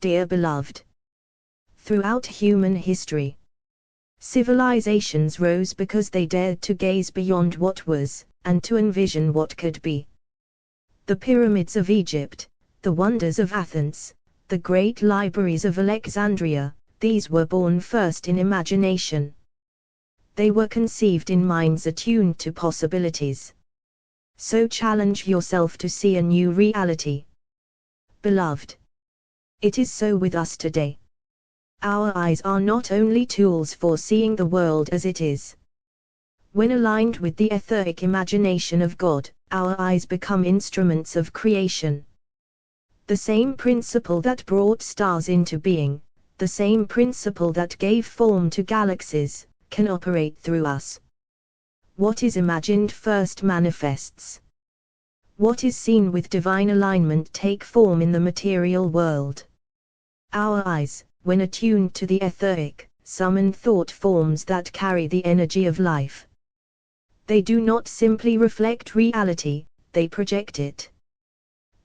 dear beloved. Throughout human history, civilizations rose because they dared to gaze beyond what was, and to envision what could be. The pyramids of Egypt, the wonders of Athens, the great libraries of Alexandria, these were born first in imagination. They were conceived in minds attuned to possibilities. So challenge yourself to see a new reality. Beloved, it is so with us today. Our eyes are not only tools for seeing the world as it is. When aligned with the etheric imagination of God, our eyes become instruments of creation. The same principle that brought stars into being, the same principle that gave form to galaxies, can operate through us. What is imagined first manifests. What is seen with divine alignment take form in the material world. Our eyes, when attuned to the etheric, summon thought forms that carry the energy of life. They do not simply reflect reality, they project it.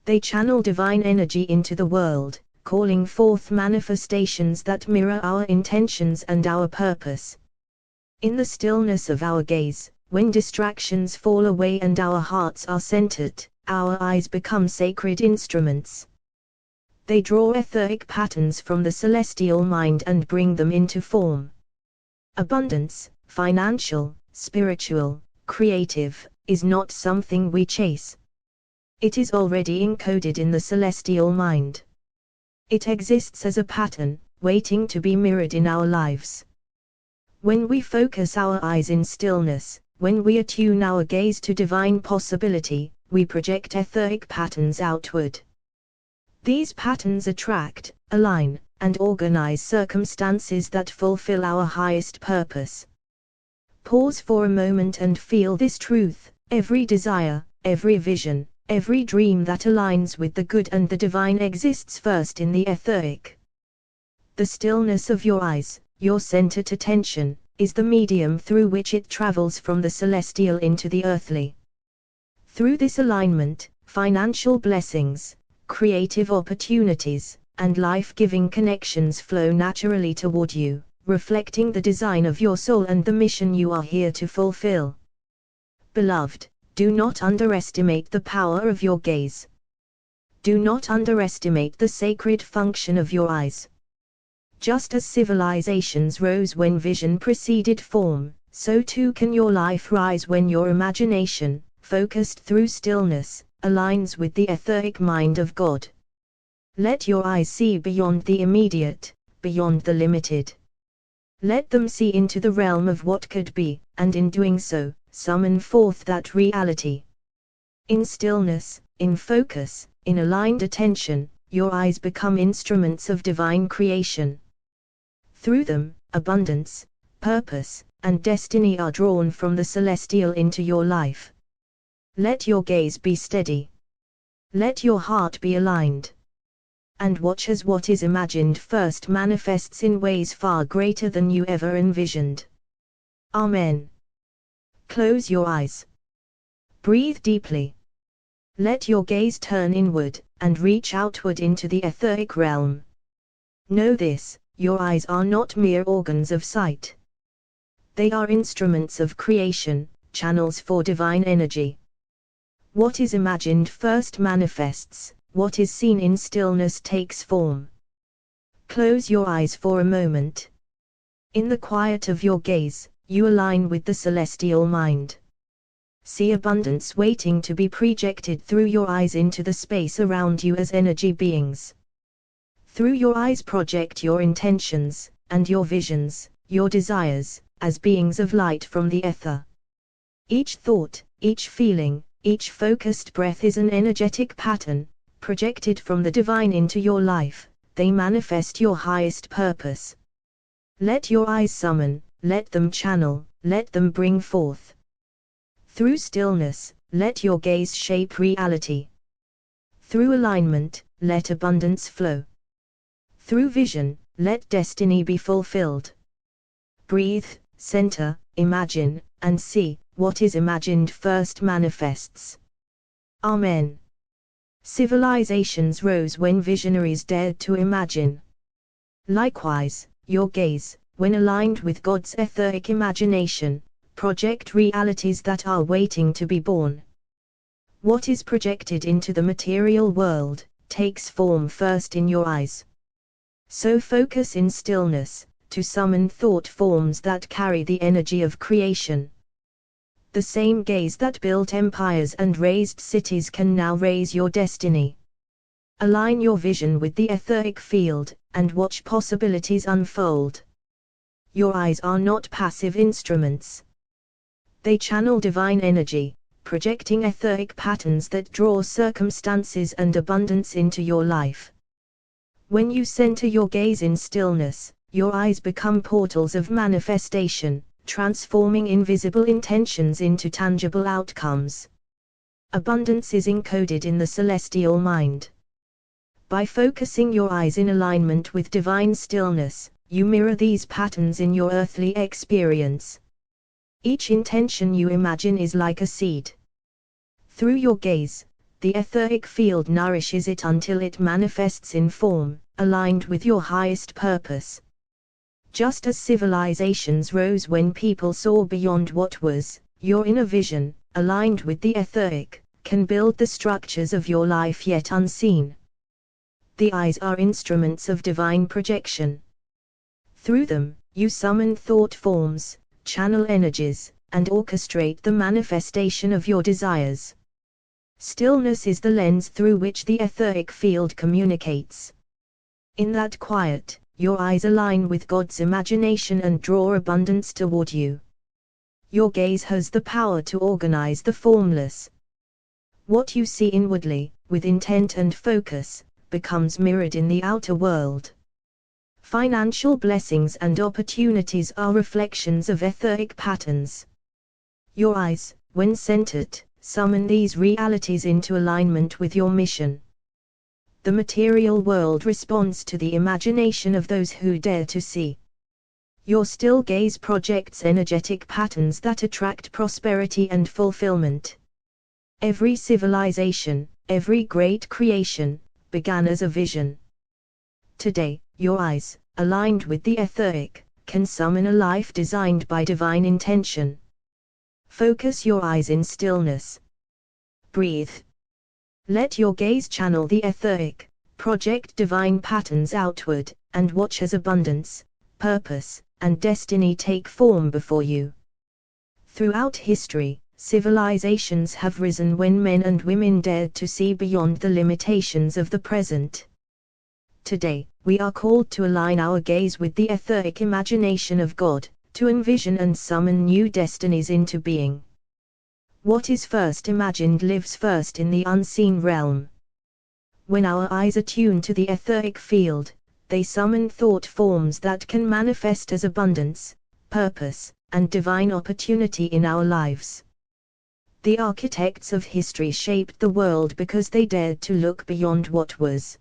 They channel divine energy into the world, calling forth manifestations that mirror our intentions and our purpose. In the stillness of our gaze, when distractions fall away and our hearts are centered, our eyes become sacred instruments. They draw etheric patterns from the celestial mind and bring them into form. Abundance, financial, spiritual, creative, is not something we chase. It is already encoded in the celestial mind. It exists as a pattern, waiting to be mirrored in our lives. When we focus our eyes in stillness, when we attune our gaze to divine possibility, we project etheric patterns outward. These patterns attract, align, and organize circumstances that fulfill our highest purpose. Pause for a moment and feel this truth: every desire, every vision, every dream that aligns with the good and the divine exists first in the etheric. The stillness of your eyes, your centered attention, is the medium through which it travels from the celestial into the earthly. Through this alignment, financial blessings, creative opportunities, and life-giving connections flow naturally toward you, reflecting the design of your soul and the mission you are here to fulfill. Beloved, do not underestimate the power of your gaze. Do not underestimate the sacred function of your eyes. Just as civilizations rose when vision preceded form, so too can your life rise when your imagination, focused through stillness, aligns with the etheric mind of God. Let your eyes see beyond the immediate, beyond the limited. Let them see into the realm of what could be, and in doing so, summon forth that reality. In stillness, in focus, in aligned attention, your eyes become instruments of divine creation. Through them, abundance, purpose, and destiny are drawn from the celestial into your life. Let your gaze be steady. Let your heart be aligned. And watch as what is imagined first manifests in ways far greater than you ever envisioned. Amen. Close your eyes. Breathe deeply. Let your gaze turn inward, and reach outward into the etheric realm. Know this: your eyes are not mere organs of sight. They are instruments of creation, channels for divine energy. What is imagined first manifests, what is seen in stillness takes form. Close your eyes for a moment. In the quiet of your gaze, you align with the celestial mind. See abundance waiting to be projected through your eyes into the space around you as energy beings. Through your eyes project your intentions, and your visions, your desires, as beings of light from the ether. Each thought, each feeling, each focused breath is an energetic pattern, projected from the divine into your life. They manifest your highest purpose. Let your eyes summon, let them channel, let them bring forth. Through stillness, let your gaze shape reality. Through alignment, let abundance flow. Through vision, let destiny be fulfilled. Breathe, center, imagine, and see: what is imagined first manifests. Amen. Civilizations rose when visionaries dared to imagine. Likewise, your gaze, when aligned with God's etheric imagination, project realities that are waiting to be born. What is projected into the material world takes form first in your eyes. So focus in stillness to summon thought forms that carry the energy of creation. The same gaze that built empires and raised cities can now raise your destiny. Align your vision with the etheric field, and watch possibilities unfold. Your eyes are not passive instruments. They channel divine energy, projecting etheric patterns that draw circumstances and abundance into your life. When you center your gaze in stillness, your eyes become portals of manifestation, transforming invisible intentions into tangible outcomes. Abundance is encoded in the celestial mind. By focusing your eyes in alignment with divine stillness, you mirror these patterns in your earthly experience. Each intention you imagine is like a seed. Through your gaze, the etheric field nourishes it until it manifests in form, aligned with your highest purpose. Just as civilizations rose when people saw beyond what was, your inner vision, aligned with the etheric, can build the structures of your life yet unseen. The eyes are instruments of divine projection. Through them, you summon thought forms, channel energies, and orchestrate the manifestation of your desires. Stillness is the lens through which the etheric field communicates. In that quiet, your eyes align with God's imagination and draw abundance toward you. Your gaze has the power to organize the formless. What you see inwardly, with intent and focus, becomes mirrored in the outer world. Financial blessings and opportunities are reflections of etheric patterns. Your eyes, when centered, summon these realities into alignment with your mission. The material world responds to the imagination of those who dare to see. Your still gaze projects energetic patterns that attract prosperity and fulfillment. Every civilization, every great creation, began as a vision. Today, your eyes, aligned with the etheric, can summon a life designed by divine intention. Focus your eyes in stillness. Breathe. Let your gaze channel the etheric, project divine patterns outward, and watch as abundance, purpose, and destiny take form before you. Throughout history, civilizations have risen when men and women dared to see beyond the limitations of the present. Today, we are called to align our gaze with the etheric imagination of God, to envision and summon new destinies into being. What is first imagined lives first in the unseen realm. When our eyes attune to the etheric field, they summon thought forms that can manifest as abundance, purpose, and divine opportunity in our lives. The architects of history shaped the world because they dared to look beyond what was.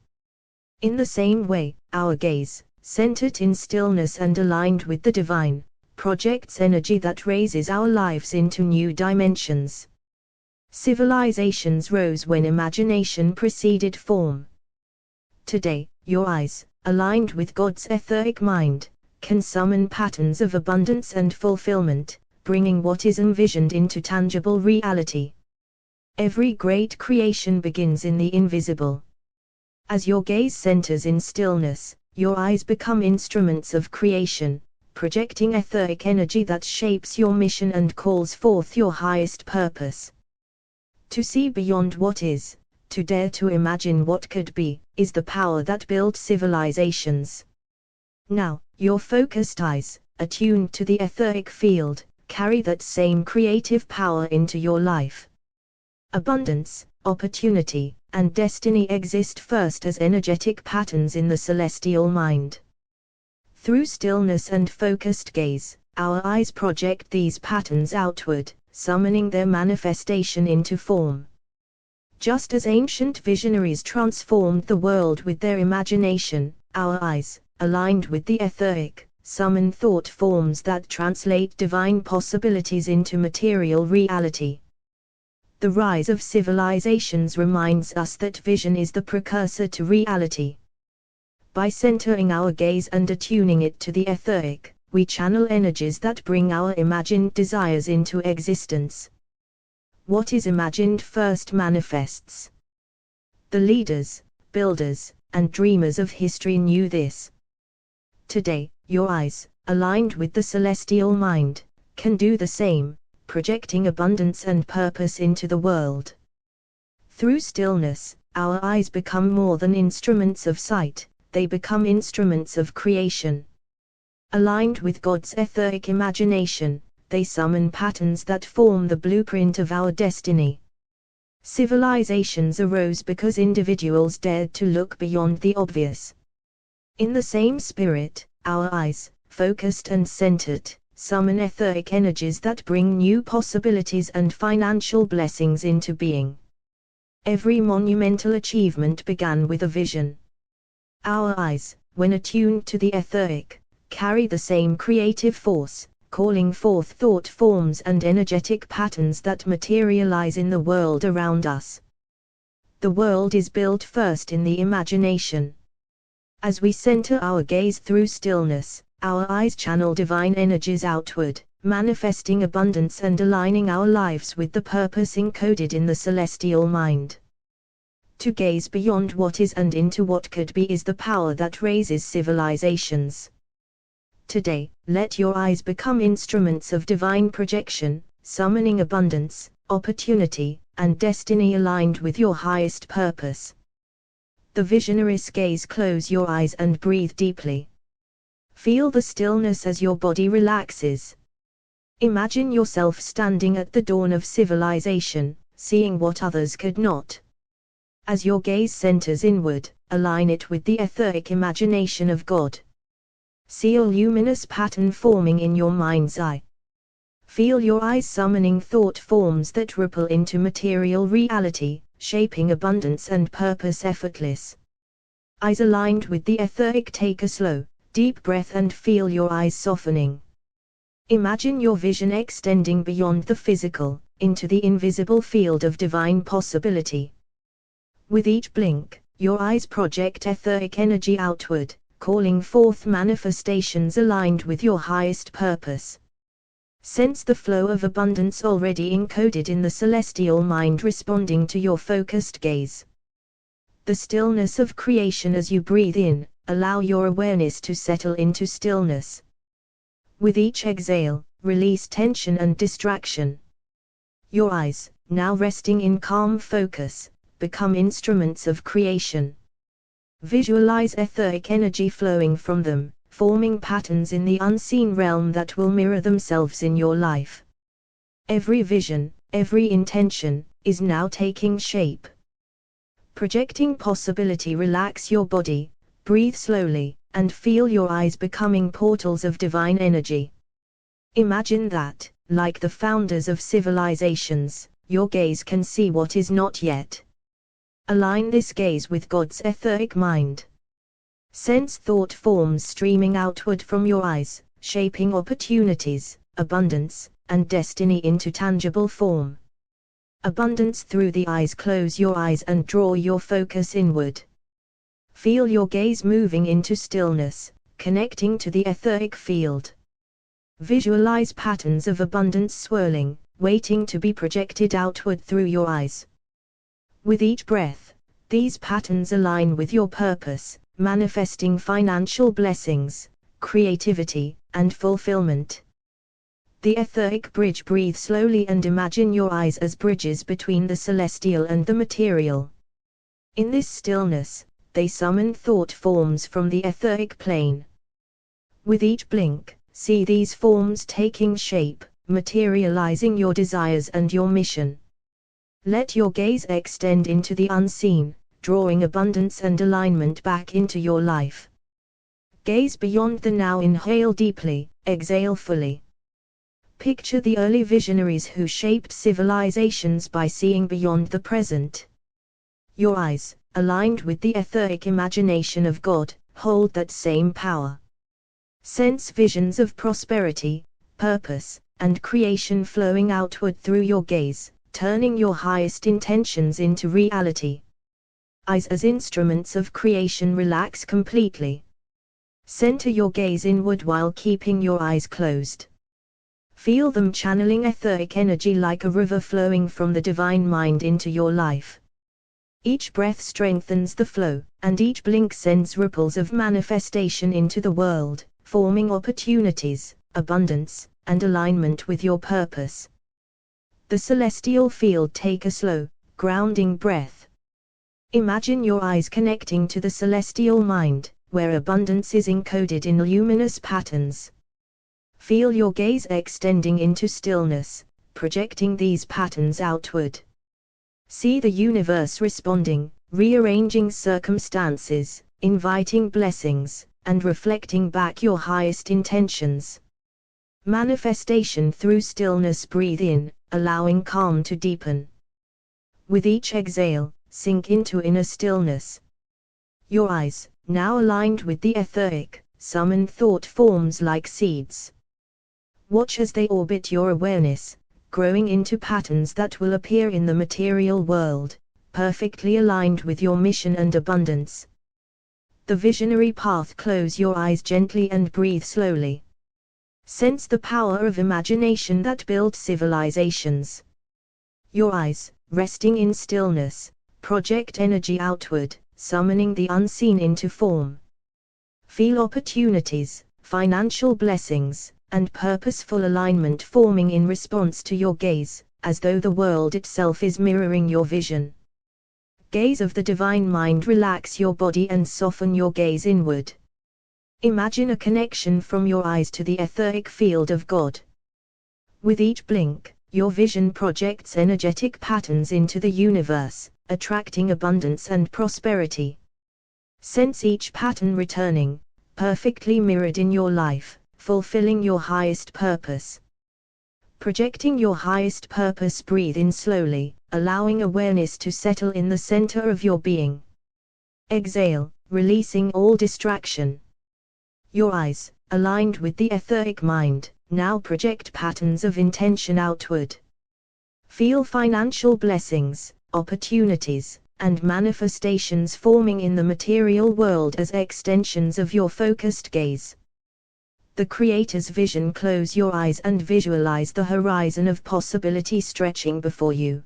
In the same way, our gaze, centered in stillness and aligned with the divine, projects energy that raises our lives into new dimensions. Civilizations rose when imagination preceded form. Today, your eyes, aligned with God's etheric mind, can summon patterns of abundance and fulfillment, bringing what is envisioned into tangible reality. Every great creation begins in the invisible. As your gaze centers in stillness, your eyes become instruments of creation, projecting etheric energy that shapes your mission and calls forth your highest purpose. To see beyond what is, to dare to imagine what could be, is the power that built civilizations. Now, your focused eyes, attuned to the etheric field, carry that same creative power into your life. Abundance, opportunity, and destiny exist first as energetic patterns in the celestial mind. Through stillness and focused gaze, our eyes project these patterns outward, summoning their manifestation into form. Just as ancient visionaries transformed the world with their imagination, our eyes, aligned with the etheric, summon thought forms that translate divine possibilities into material reality. The rise of civilizations reminds us that vision is the precursor to reality. By centering our gaze and attuning it to the etheric, we channel energies that bring our imagined desires into existence. What is imagined first manifests. The leaders, builders, and dreamers of history knew this. Today, your eyes, aligned with the celestial mind, can do the same, projecting abundance and purpose into the world. Through stillness, our eyes become more than instruments of sight, they become instruments of creation. Aligned with God's etheric imagination, they summon patterns that form the blueprint of our destiny. Civilizations arose because individuals dared to look beyond the obvious. In the same spirit, our eyes, focused and centered, summon etheric energies that bring new possibilities and financial blessings into being. Every monumental achievement began with a vision. Our eyes, when attuned to the etheric, carry the same creative force, calling forth thought forms and energetic patterns that materialize in the world around us. The world is built first in the imagination. As we center our gaze through stillness, our eyes channel divine energies outward, manifesting abundance and aligning our lives with the purpose encoded in the celestial mind. To gaze beyond what is and into what could be is the power that raises civilizations. Today, let your eyes become instruments of divine projection, summoning abundance, opportunity, and destiny aligned with your highest purpose. The visionary's gaze. Close your eyes and breathe deeply. Feel the stillness as your body relaxes. Imagine yourself standing at the dawn of civilization, seeing what others could not. As your gaze centers inward, align it with the etheric imagination of God. See a luminous pattern forming in your mind's eye. Feel your eyes summoning thought forms that ripple into material reality, shaping abundance and purpose effortless. Eyes aligned with the etheric. Take a slow, deep breath and feel your eyes softening. Imagine your vision extending beyond the physical, into the invisible field of divine possibility. With each blink, your eyes project etheric energy outward, calling forth manifestations aligned with your highest purpose. Sense the flow of abundance already encoded in the celestial mind responding to your focused gaze. The stillness of creation. As you breathe in, allow your awareness to settle into stillness. With each exhale, release tension and distraction. Your eyes, now resting in calm focus, become instruments of creation. Visualize etheric energy flowing from them, forming patterns in the unseen realm that will mirror themselves in your life. Every vision, every intention, is now taking shape. Projecting possibility. Relax your body, breathe slowly, and feel your eyes becoming portals of divine energy. Imagine that, like the founders of civilizations, your gaze can see what is not yet. Align this gaze with God's etheric mind. Sense thought forms streaming outward from your eyes, shaping opportunities, abundance, and destiny into tangible form. Abundance through the eyes. Close your eyes and draw your focus inward. Feel your gaze moving into stillness, connecting to the etheric field. Visualize patterns of abundance swirling, waiting to be projected outward through your eyes. With each breath, these patterns align with your purpose, manifesting financial blessings, creativity, and fulfillment. The etheric bridge. Breathe slowly and imagine your eyes as bridges between the celestial and the material. In this stillness, they summon thought forms from the etheric plane. With each blink, see these forms taking shape, materializing your desires and your mission. Let your gaze extend into the unseen, drawing abundance and alignment back into your life. Gaze beyond the now. Inhale deeply, exhale fully. Picture the early visionaries who shaped civilizations by seeing beyond the present. Your eyes, aligned with the etheric imagination of God, hold that same power. Sense visions of prosperity, purpose, and creation flowing outward through your gaze, turning your highest intentions into reality. Eyes as instruments of creation relax completely. Center your gaze inward while keeping your eyes closed. Feel them channeling etheric energy like a river flowing from the divine mind into your life. Each breath strengthens the flow, and each blink sends ripples of manifestation into the world, forming opportunities, abundance, and alignment with your purpose. The celestial field. Take a slow, grounding breath. Imagine your eyes connecting to the celestial mind, where abundance is encoded in luminous patterns. Feel your gaze extending into stillness, projecting these patterns outward. See the universe responding, rearranging circumstances, inviting blessings, and reflecting back your highest intentions. Manifestation through stillness. Breathe in, allowing calm to deepen. With each exhale, sink into inner stillness. Your eyes, now aligned with the etheric, summon thought forms like seeds. Watch as they orbit your awareness, growing into patterns that will appear in the material world, perfectly aligned with your mission and abundance. The visionary path. Close your eyes gently and breathe slowly. Sense the power of imagination that built civilizations. Your eyes, resting in stillness, project energy outward, summoning the unseen into form. Feel opportunities, financial blessings, and purposeful alignment forming in response to your gaze, as though the world itself is mirroring your vision. Gaze of the divine mind. Relax your body and soften your gaze inward. Imagine a connection from your eyes to the etheric field of God. With each blink, your vision projects energetic patterns into the universe, attracting abundance and prosperity. Sense each pattern returning, perfectly mirrored in your life, fulfilling your highest purpose. Projecting your highest purpose. Breathe in slowly, allowing awareness to settle in the center of your being. Exhale, releasing all distraction. Your eyes, aligned with the etheric mind, now project patterns of intention outward. Feel financial blessings, opportunities, and manifestations forming in the material world as extensions of your focused gaze. The Creator's vision. Close your eyes and visualize the horizon of possibility stretching before you.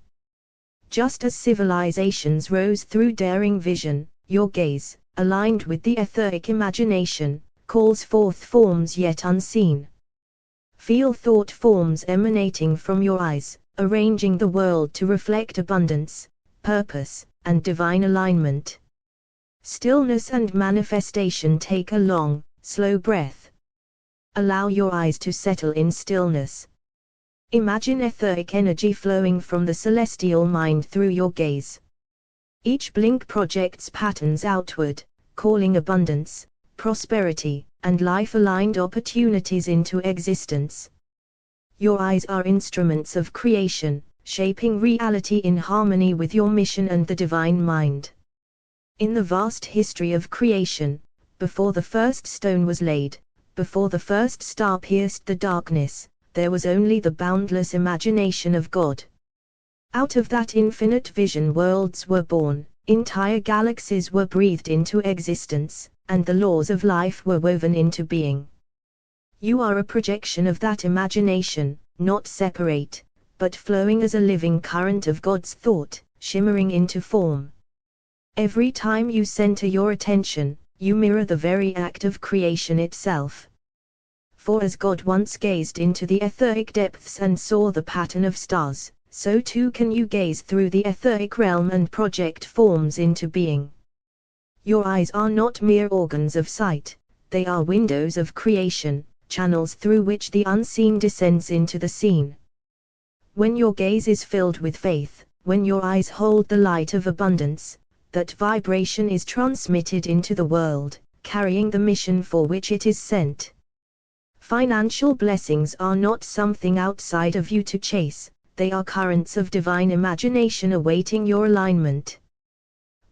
Just as civilizations rose through daring vision, your gaze, aligned with the etheric imagination, calls forth forms yet unseen. Feel thought forms emanating from your eyes, arranging the world to reflect abundance, purpose, and divine alignment. Stillness and manifestation. Take a long, slow breath. Allow your eyes to settle in stillness. Imagine etheric energy flowing from the celestial mind through your gaze. Each blink projects patterns outward, calling abundance, prosperity, and life-aligned opportunities into existence. Your eyes are instruments of creation, shaping reality in harmony with your mission and the divine mind. In the vast history of creation, before the first stone was laid, before the first star pierced the darkness, there was only the boundless imagination of God. Out of that infinite vision worlds were born, entire galaxies were breathed into existence, and the laws of life were woven into being. You are a projection of that imagination, not separate, but flowing as a living current of God's thought, shimmering into form. Every time you center your attention, you mirror the very act of creation itself. For as God once gazed into the etheric depths and saw the pattern of stars, so too can you gaze through the etheric realm and project forms into being. Your eyes are not mere organs of sight, they are windows of creation, channels through which the unseen descends into the seen. When your gaze is filled with faith, when your eyes hold the light of abundance, that vibration is transmitted into the world, carrying the mission for which it is sent. Financial blessings are not something outside of you to chase, they are currents of divine imagination awaiting your alignment.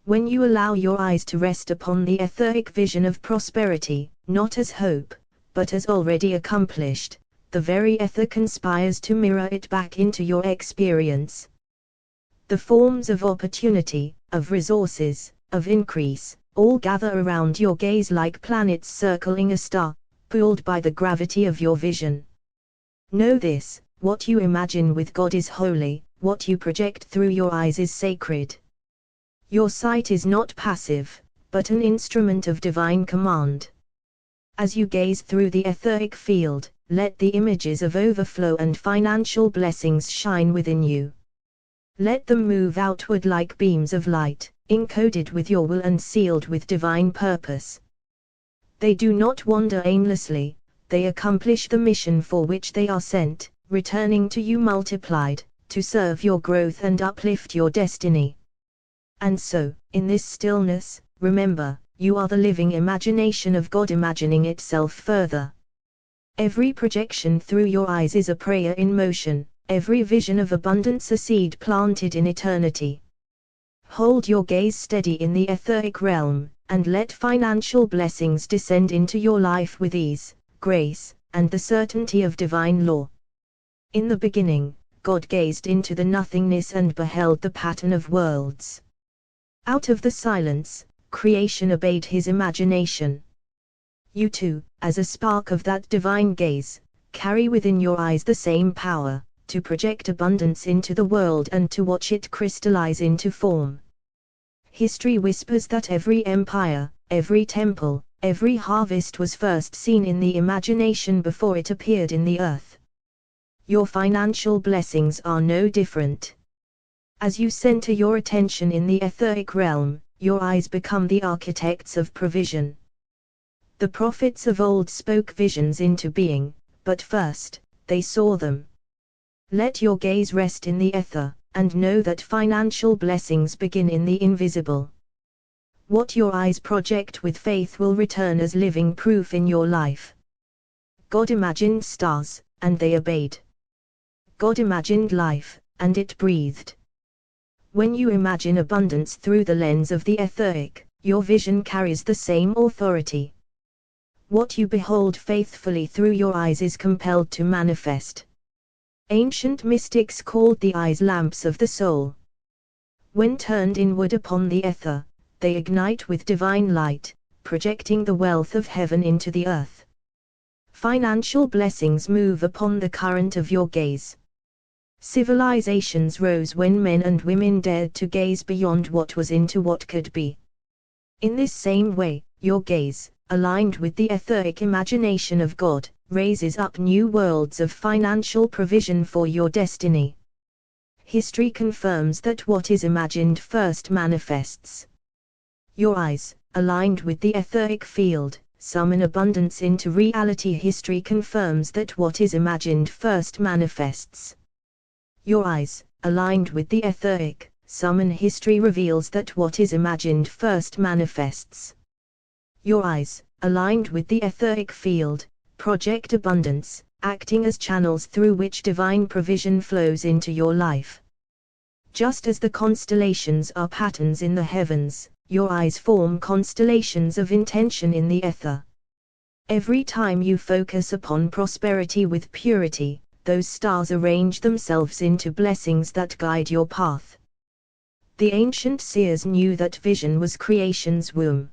When you allow your eyes to rest upon the etheric vision of prosperity, not as hope, but as already accomplished, the very ether conspires to mirror it back into your experience. The forms of opportunity, of resources, of increase, all gather around your gaze like planets circling a star, pulled by the gravity of your vision. Know this: what you imagine with God is holy, what you project through your eyes is sacred. Your sight is not passive, but an instrument of divine command. As you gaze through the etheric field, let the images of overflow and financial blessings shine within you. Let them move outward like beams of light, encoded with your will and sealed with divine purpose. They do not wander aimlessly, they accomplish the mission for which they are sent, returning to you multiplied, to serve your growth and uplift your destiny. And so, in this stillness, remember, you are the living imagination of God imagining itself further. Every projection through your eyes is a prayer in motion, every vision of abundance a seed planted in eternity. Hold your gaze steady in the etheric realm, and let financial blessings descend into your life with ease, grace, and the certainty of divine law. In the beginning, God gazed into the nothingness and beheld the pattern of worlds. Out of the silence, creation obeyed his imagination. You too, as a spark of that divine gaze, carry within your eyes the same power, to project abundance into the world and to watch it crystallize into form. History whispers that every empire, every temple, every harvest was first seen in the imagination before it appeared in the earth. Your financial blessings are no different. As you center your attention in the etheric realm, your eyes become the architects of provision. The prophets of old spoke visions into being, but first, they saw them. Let your gaze rest in the ether, and know that financial blessings begin in the invisible. What your eyes project with faith will return as living proof in your life. God imagined stars, and they obeyed. God imagined life, and it breathed. When you imagine abundance through the lens of the etheric, your vision carries the same authority. What you behold faithfully through your eyes is compelled to manifest. Ancient mystics called the eyes lamps of the soul. When turned inward upon the ether, they ignite with divine light, projecting the wealth of heaven into the earth. Financial blessings move upon the current of your gaze. Civilizations rose when men and women dared to gaze beyond what was into what could be. In this same way, your gaze, aligned with the etheric imagination of God, raises up new worlds of financial provision for your destiny. History confirms that what is imagined first manifests. Your eyes, aligned with the etheric field, summon abundance into reality. History confirms that what is imagined first manifests. Your eyes, aligned with the etheric, summon. History reveals that what is imagined first manifests. Your eyes, aligned with the etheric field, project abundance, acting as channels through which divine provision flows into your life. Just as the constellations are patterns in the heavens, your eyes form constellations of intention in the ether. Every time you focus upon prosperity with purity, those stars arrange themselves into blessings that guide your path. The ancient seers knew that vision was creation's womb.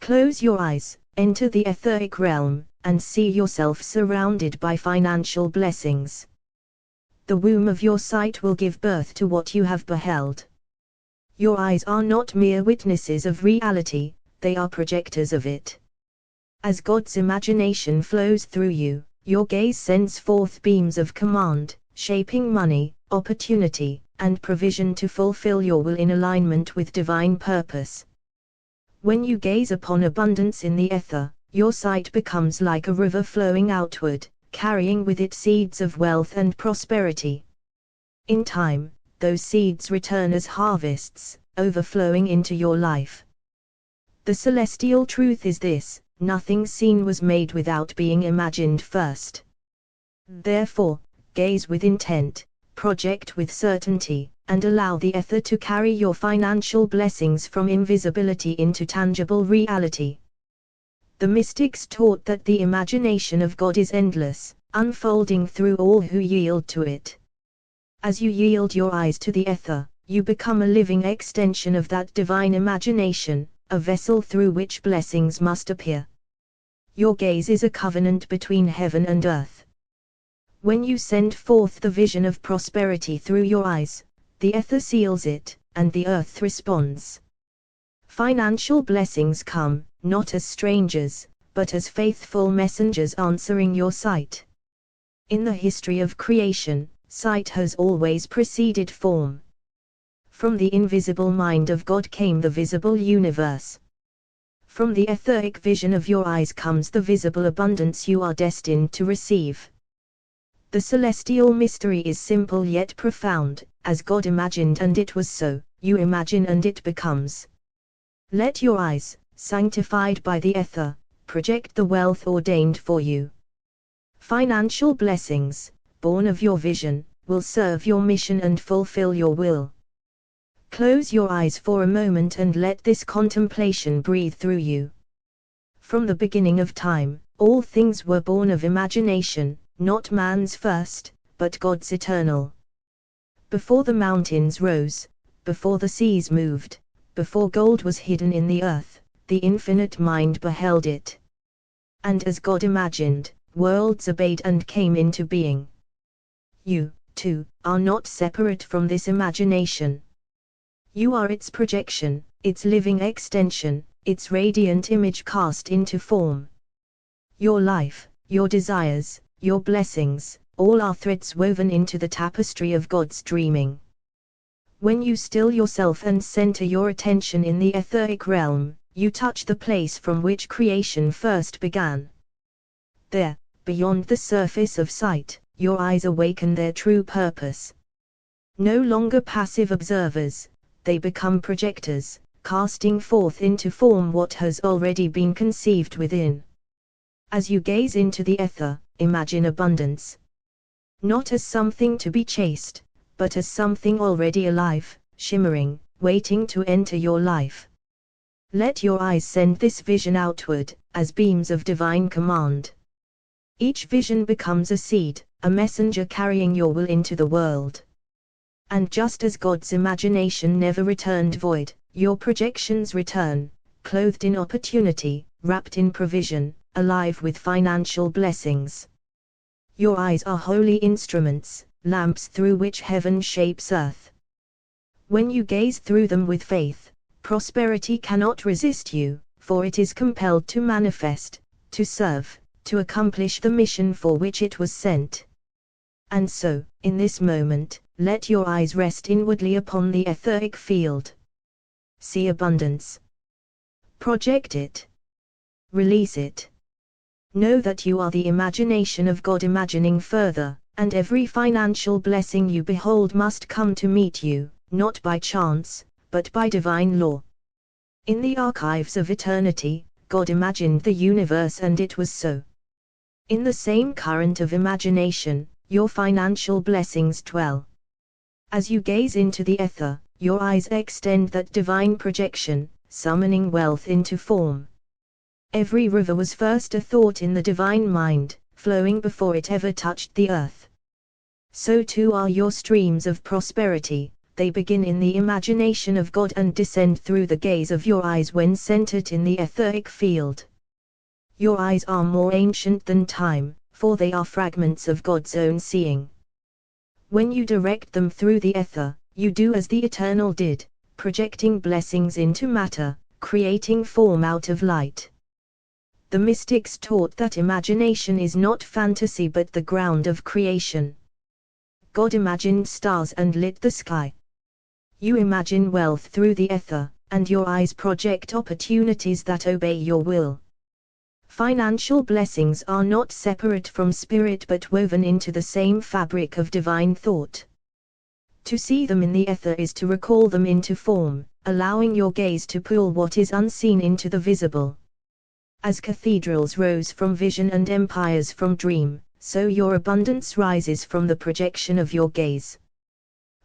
Close your eyes, enter the etheric realm, and see yourself surrounded by financial blessings. The womb of your sight will give birth to what you have beheld. Your eyes are not mere witnesses of reality, they are projectors of it. As God's imagination flows through you, your gaze sends forth beams of command, shaping money, opportunity, and provision to fulfill your will in alignment with divine purpose. When you gaze upon abundance in the ether, your sight becomes like a river flowing outward, carrying with it seeds of wealth and prosperity. In time, those seeds return as harvests, overflowing into your life. The celestial truth is this: nothing seen was made without being imagined first. Therefore, gaze with intent, project with certainty, and allow the ether to carry your financial blessings from invisibility into tangible reality. The mystics taught that the imagination of God is endless, unfolding through all who yield to it. As you yield your eyes to the ether, you become a living extension of that divine imagination, a vessel through which blessings must appear. Your gaze is a covenant between heaven and earth. When you send forth the vision of prosperity through your eyes, the ether seals it, and the earth responds. Financial blessings come, not as strangers, but as faithful messengers answering your sight. In the history of creation, sight has always preceded form. From the invisible mind of God came the visible universe. From the etheric vision of your eyes comes the visible abundance you are destined to receive. The celestial mystery is simple yet profound. As God imagined and it was so, you imagine and it becomes. Let your eyes, sanctified by the ether, project the wealth ordained for you. Financial blessings, born of your vision, will serve your mission and fulfill your will. Close your eyes for a moment and let this contemplation breathe through you. From the beginning of time, all things were born of imagination, not man's first, but God's eternal. Before the mountains rose, before the seas moved, before gold was hidden in the earth, the infinite mind beheld it. And as God imagined, worlds obeyed and came into being. You, too, are not separate from this imagination. You are its projection, its living extension, its radiant image cast into form. Your life, your desires, your blessings, all are threads woven into the tapestry of God's dreaming. When you still yourself and center your attention in the etheric realm, you touch the place from which creation first began. There, beyond the surface of sight, your eyes awaken their true purpose. No longer passive observers, they become projectors, casting forth into form what has already been conceived within. As you gaze into the ether, imagine abundance. Not as something to be chased, but as something already alive, shimmering, waiting to enter your life. Let your eyes send this vision outward, as beams of divine command. Each vision becomes a seed, a messenger carrying your will into the world. And just as God's imagination never returned void, your projections return, clothed in opportunity, wrapped in provision, alive with financial blessings. Your eyes are holy instruments, lamps through which heaven shapes earth. When you gaze through them with faith, prosperity cannot resist you, for it is compelled to manifest, to serve, to accomplish the mission for which it was sent. And so, in this moment, let your eyes rest inwardly upon the etheric field. See abundance. Project it. Release it. Know that you are the imagination of God imagining further, and every financial blessing you behold must come to meet you, not by chance, but by divine law. In the archives of eternity, God imagined the universe and it was so. In the same current of imagination, your financial blessings dwell. As you gaze into the ether, your eyes extend that divine projection, summoning wealth into form. Every river was first a thought in the divine mind, flowing before it ever touched the earth. So too are your streams of prosperity, they begin in the imagination of God and descend through the gaze of your eyes when centered in the etheric field. Your eyes are more ancient than time, for they are fragments of God's own seeing. When you direct them through the ether, you do as the Eternal did, projecting blessings into matter, creating form out of light. The mystics taught that imagination is not fantasy but the ground of creation. God imagined stars and lit the sky. You imagine wealth through the ether, and your eyes project opportunities that obey your will. Financial blessings are not separate from spirit but woven into the same fabric of divine thought. To see them in the ether is to recall them into form, allowing your gaze to pull what is unseen into the visible. As cathedrals rose from vision and empires from dream, so your abundance rises from the projection of your gaze.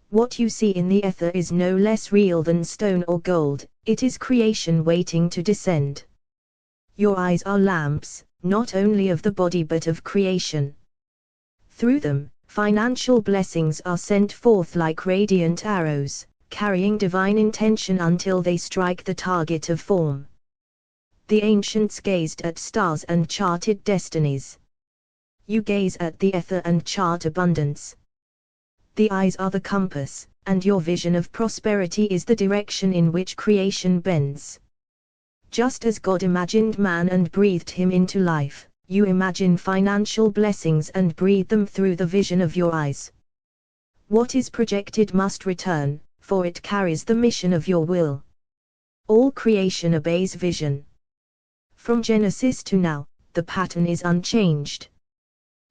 What you see in the ether is no less real than stone or gold, it is creation waiting to descend. Your eyes are lamps, not only of the body but of creation. Through them, financial blessings are sent forth like radiant arrows, carrying divine intention until they strike the target of form. The ancients gazed at stars and charted destinies. You gaze at the ether and chart abundance. The eyes are the compass, and your vision of prosperity is the direction in which creation bends. Just as God imagined man and breathed him into life, you imagine financial blessings and breathe them through the vision of your eyes. What is projected must return, for it carries the mission of your will. All creation obeys vision. From Genesis to now, the pattern is unchanged.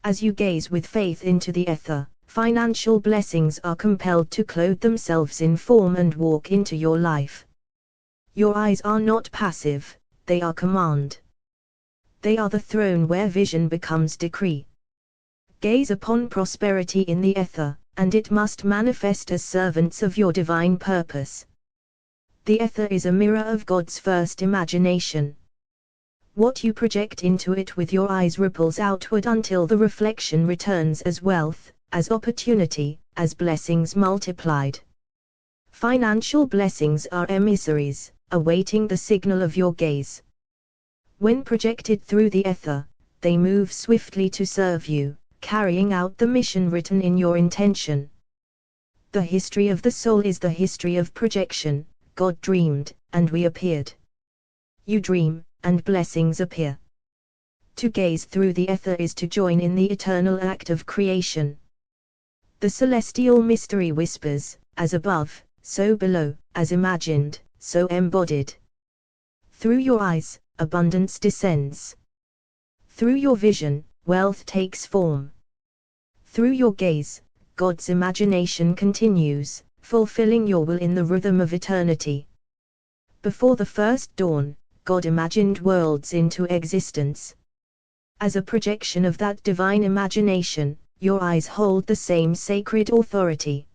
As you gaze with faith into the ether, financial blessings are compelled to clothe themselves in form and walk into your life. Your eyes are not passive, they are command. They are the throne where vision becomes decree. Gaze upon prosperity in the ether, and it must manifest as servants of your divine purpose. The ether is a mirror of God's first imagination. What you project into it with your eyes ripples outward until the reflection returns as wealth, as opportunity, as blessings multiplied. Financial blessings are emissaries, awaiting the signal of your gaze. When projected through the ether, they move swiftly to serve you, carrying out the mission written in your intention. The history of the soul is the history of projection. God dreamed, and we appeared. You dream, and blessings appear. To gaze through the ether is to join in the eternal act of creation. The celestial mystery whispers, as above, so below, as imagined, so embodied. Through your eyes, abundance descends. Through your vision, wealth takes form. Through your gaze, God's imagination continues, fulfilling your will in the rhythm of eternity. Before the first dawn, God imagined worlds into existence. As a projection of that divine imagination, your eyes hold the same sacred authority.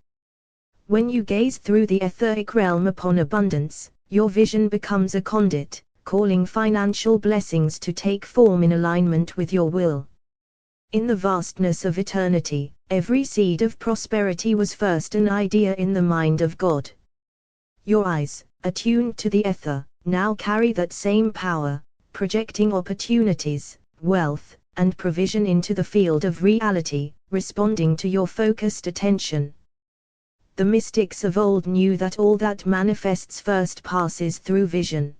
When you gaze through the etheric realm upon abundance, your vision becomes a conduit, calling financial blessings to take form in alignment with your will. In the vastness of eternity, every seed of prosperity was first an idea in the mind of God. Your eyes, attuned to the ether, now carry that same power, projecting opportunities, wealth, and provision into the field of reality, responding to your focused attention. The mystics of old knew that all that manifests first passes through vision.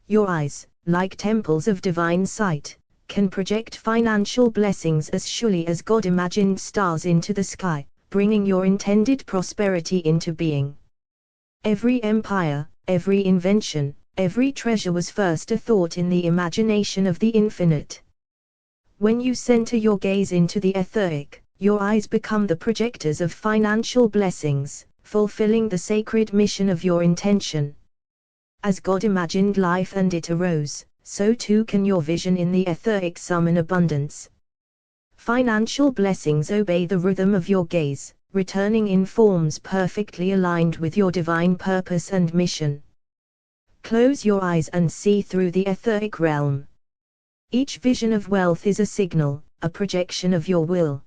Your eyes, like temples of divine sight, can project financial blessings as surely as God imagined stars into the sky, bringing your intended prosperity into being. Every empire, every invention, every treasure was first a thought in the imagination of the infinite. When you center your gaze into the etheric, your eyes become the projectors of financial blessings, fulfilling the sacred mission of your intention. As God imagined life and it arose, so too can your vision in the etheric summon abundance. Financial blessings obey the rhythm of your gaze, returning in forms perfectly aligned with your divine purpose and mission. Close your eyes and see through the etheric realm. Each vision of wealth is a signal, a projection of your will.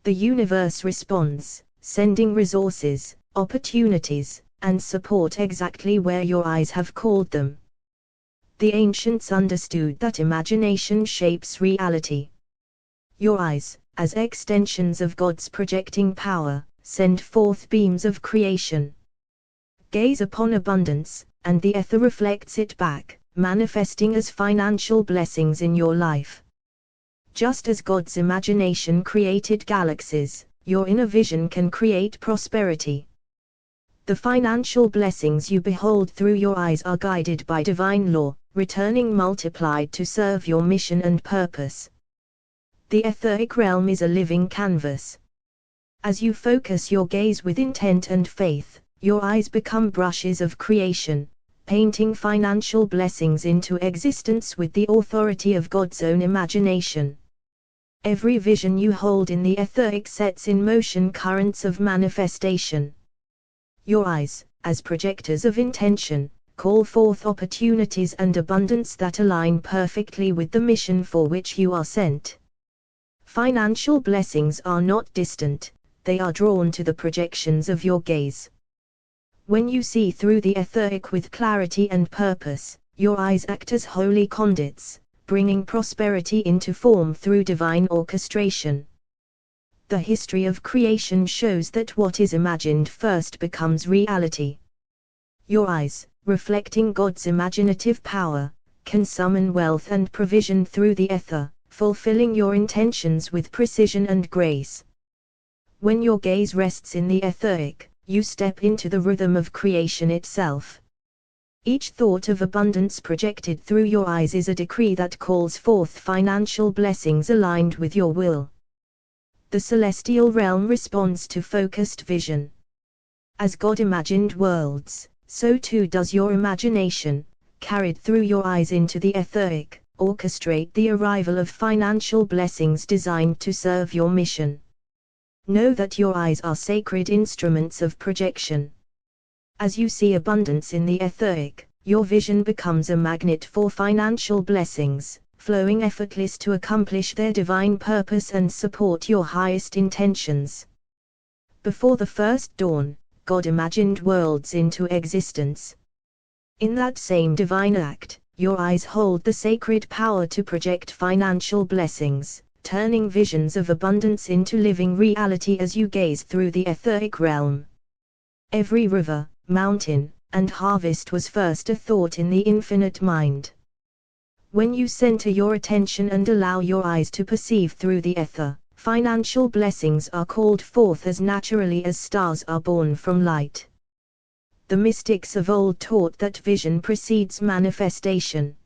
The universe responds, sending resources, opportunities, and support exactly where your eyes have called them. The ancients understood that imagination shapes reality. Your eyes, as extensions of God's projecting power, send forth beams of creation. Gaze upon abundance, and the ether reflects it back, manifesting as financial blessings in your life. Just as God's imagination created galaxies, your inner vision can create prosperity. The financial blessings you behold through your eyes are guided by divine law, returning multiplied to serve your mission and purpose. The etheric realm is a living canvas. As you focus your gaze with intent and faith, your eyes become brushes of creation, painting financial blessings into existence with the authority of God's own imagination. Every vision you hold in the etheric sets in motion currents of manifestation. Your eyes, as projectors of intention, call forth opportunities and abundance that align perfectly with the mission for which you are sent. Financial blessings are not distant, they are drawn to the projections of your gaze. When you see through the etheric with clarity and purpose, your eyes act as holy conduits, bringing prosperity into form through divine orchestration. The history of creation shows that what is imagined first becomes reality. Your eyes, reflecting God's imaginative power, can summon wealth and provision through the ether, fulfilling your intentions with precision and grace. When your gaze rests in the etheric, you step into the rhythm of creation itself. Each thought of abundance projected through your eyes is a decree that calls forth financial blessings aligned with your will. The celestial realm responds to focused vision. As God imagined worlds, so too does your imagination, carried through your eyes into the etheric, orchestrate the arrival of financial blessings designed to serve your mission. Know that your eyes are sacred instruments of projection. As you see abundance in the etheric, your vision becomes a magnet for financial blessings, flowing effortless to accomplish their divine purpose and support your highest intentions. Before the first dawn, God imagined worlds into existence. In that same divine act, your eyes hold the sacred power to project financial blessings, turning visions of abundance into living reality as you gaze through the etheric realm. Every river, mountain, and harvest was first a thought in the infinite mind. When you center your attention and allow your eyes to perceive through the ether, financial blessings are called forth as naturally as stars are born from light. The mystics of old taught that vision precedes manifestation.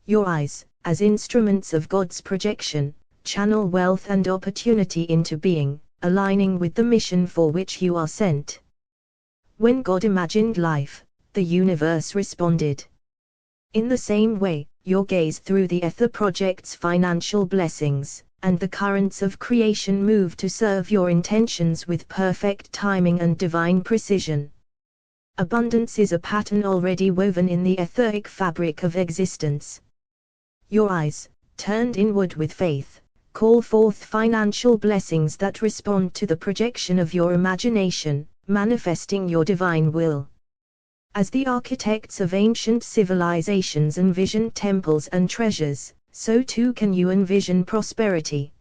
Your eyes, as instruments of God's projection, channel wealth and opportunity into being, aligning with the mission for which you are sent. When God imagined life, the universe responded. In the same way, your gaze through the ether projects financial blessings, and the currents of creation move to serve your intentions with perfect timing and divine precision. Abundance is a pattern already woven in the etheric fabric of existence. Your eyes, turned inward with faith, call forth financial blessings that respond to the projection of your imagination, manifesting your divine will. As the architects of ancient civilizations envisioned temples and treasures, so too can you envision prosperity.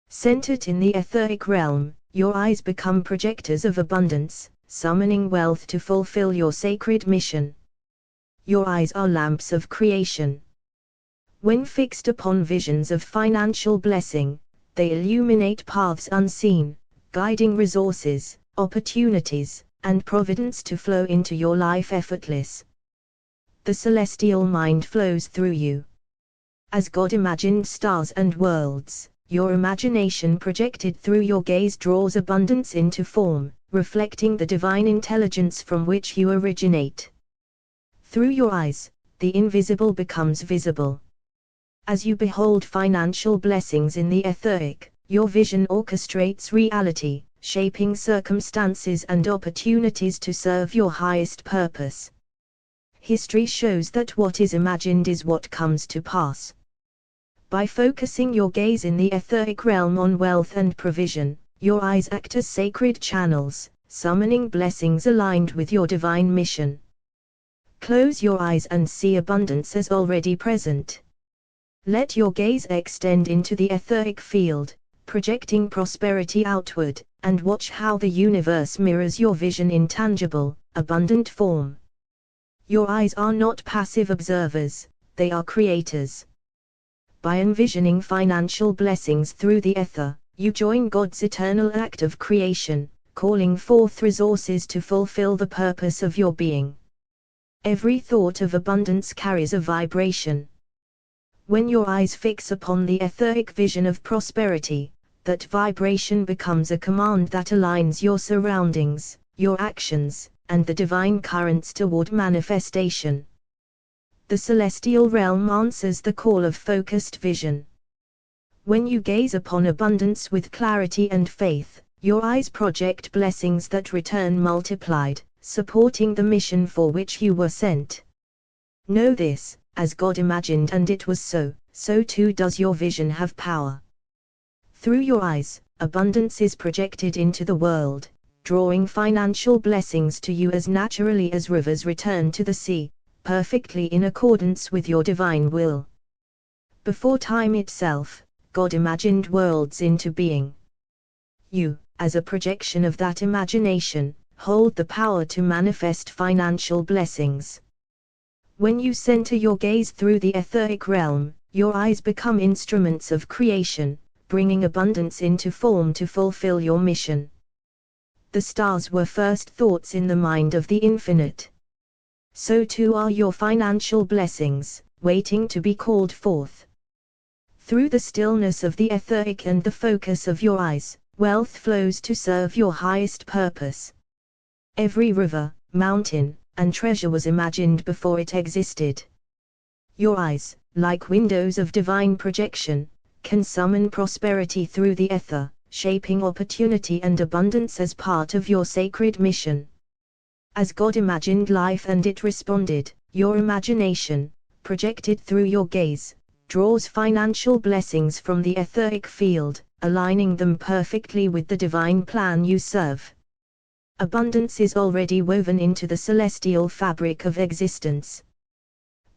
Centered in the etheric realm, your eyes become projectors of abundance, summoning wealth to fulfill your sacred mission. Your eyes are lamps of creation. When fixed upon visions of financial blessing, they illuminate paths unseen, guiding resources, opportunities, and providence to flow into your life effortless. The celestial mind flows through you. As God imagined stars and worlds, your imagination projected through your gaze draws abundance into form, reflecting the divine intelligence from which you originate. Through your eyes, the invisible becomes visible. As you behold financial blessings in the etheric, your vision orchestrates reality, shaping circumstances and opportunities to serve your highest purpose. History shows that what is imagined is what comes to pass. By focusing your gaze in the etheric realm on wealth and provision, your eyes act as sacred channels, summoning blessings aligned with your divine mission. Close your eyes and see abundance as already present. Let your gaze extend into the etheric field, projecting prosperity outward, and watch how the universe mirrors your vision in tangible, abundant form. Your eyes are not passive observers, they are creators. By envisioning financial blessings through the ether, you join God's eternal act of creation, calling forth resources to fulfill the purpose of your being. Every thought of abundance carries a vibration. When your eyes fix upon the etheric vision of prosperity, that vibration becomes a command that aligns your surroundings, your actions, and the divine currents toward manifestation. The celestial realm answers the call of focused vision. When you gaze upon abundance with clarity and faith, your eyes project blessings that return multiplied, supporting the mission for which you were sent. Know this, as God imagined and it was so, so too does your vision have power. Through your eyes, abundance is projected into the world, drawing financial blessings to you as naturally as rivers return to the sea, perfectly in accordance with your divine will. Before time itself, God imagined worlds into being. You, as a projection of that imagination, hold the power to manifest financial blessings. When you center your gaze through the etheric realm, your eyes become instruments of creation, bringing abundance into form to fulfill your mission. The stars were first thoughts in the mind of the infinite. So too are your financial blessings, waiting to be called forth. Through the stillness of the etheric and the focus of your eyes, wealth flows to serve your highest purpose. Every river, mountain, and treasure was imagined before it existed. Your eyes, like windows of divine projection, can summon prosperity through the ether, shaping opportunity and abundance as part of your sacred mission. As God imagined life and it responded, your imagination, projected through your gaze, draws financial blessings from the etheric field, aligning them perfectly with the divine plan you serve. Abundance is already woven into the celestial fabric of existence.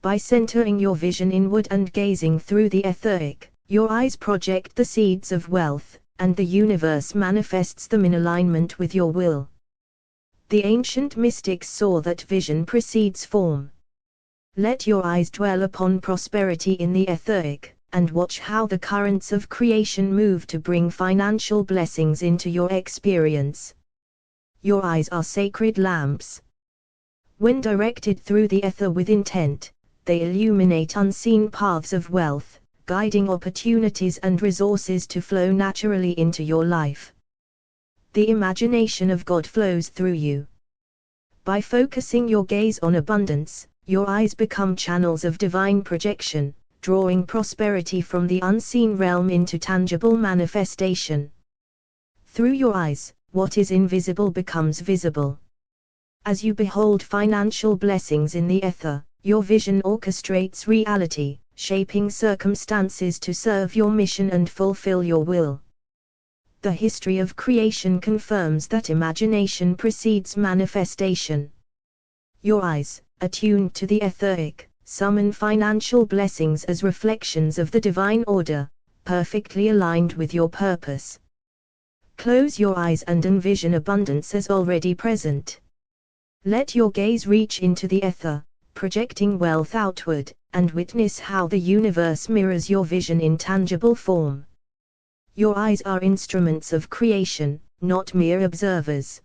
By centering your vision inward and gazing through the etheric, your eyes project the seeds of wealth, and the universe manifests them in alignment with your will. The ancient mystics saw that vision precedes form. Let your eyes dwell upon prosperity in the etheric, and watch how the currents of creation move to bring financial blessings into your experience. Your eyes are sacred lamps. When directed through the ether with intent, they illuminate unseen paths of wealth, guiding opportunities and resources to flow naturally into your life. The imagination of God flows through you. By focusing your gaze on abundance, your eyes become channels of divine projection, drawing prosperity from the unseen realm into tangible manifestation. Through your eyes, what is invisible becomes visible. As you behold financial blessings in the ether, your vision orchestrates reality, shaping circumstances to serve your mission and fulfill your will. The history of creation confirms that imagination precedes manifestation. Your eyes, attuned to the etheric, summon financial blessings as reflections of the divine order, perfectly aligned with your purpose. Close your eyes and envision abundance as already present. Let your gaze reach into the ether, projecting wealth outward, and witness how the universe mirrors your vision in tangible form. Your eyes are instruments of creation, not mere observers.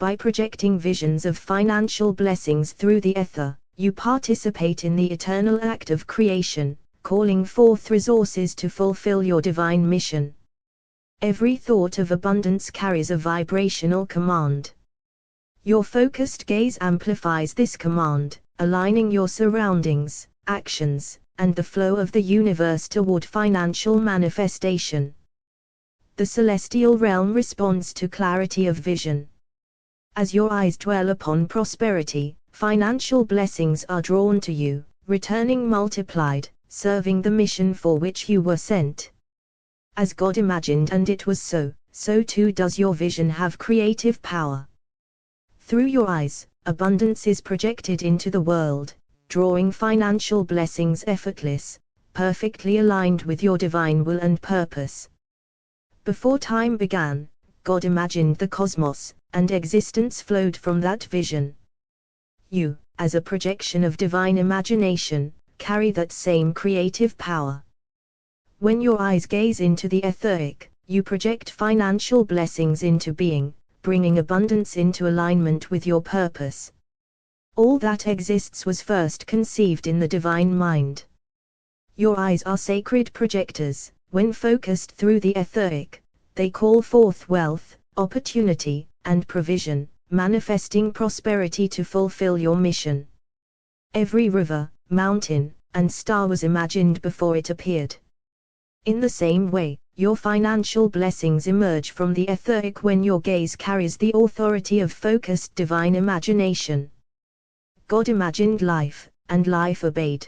By projecting visions of financial blessings through the ether, you participate in the eternal act of creation, calling forth resources to fulfill your divine mission. Every thought of abundance carries a vibrational command. Your focused gaze amplifies this command, aligning your surroundings, actions, and the flow of the universe toward financial manifestation. The celestial realm responds to clarity of vision. As your eyes dwell upon prosperity, financial blessings are drawn to you, returning multiplied, serving the mission for which you were sent. As God imagined and it was so, so too does your vision have creative power. Through your eyes, abundance is projected into the world, drawing financial blessings effortless, perfectly aligned with your divine will and purpose. Before time began, God imagined the cosmos, and existence flowed from that vision. You, as a projection of divine imagination, carry that same creative power. When your eyes gaze into the etheric, you project financial blessings into being, bringing abundance into alignment with your purpose. All that exists was first conceived in the divine mind. Your eyes are sacred projectors. When focused through the etheric, they call forth wealth, opportunity, and provision, manifesting prosperity to fulfill your mission. Every river, mountain, and star was imagined before it appeared. In the same way, your financial blessings emerge from the etheric when your gaze carries the authority of focused divine imagination. God imagined life, and life obeyed.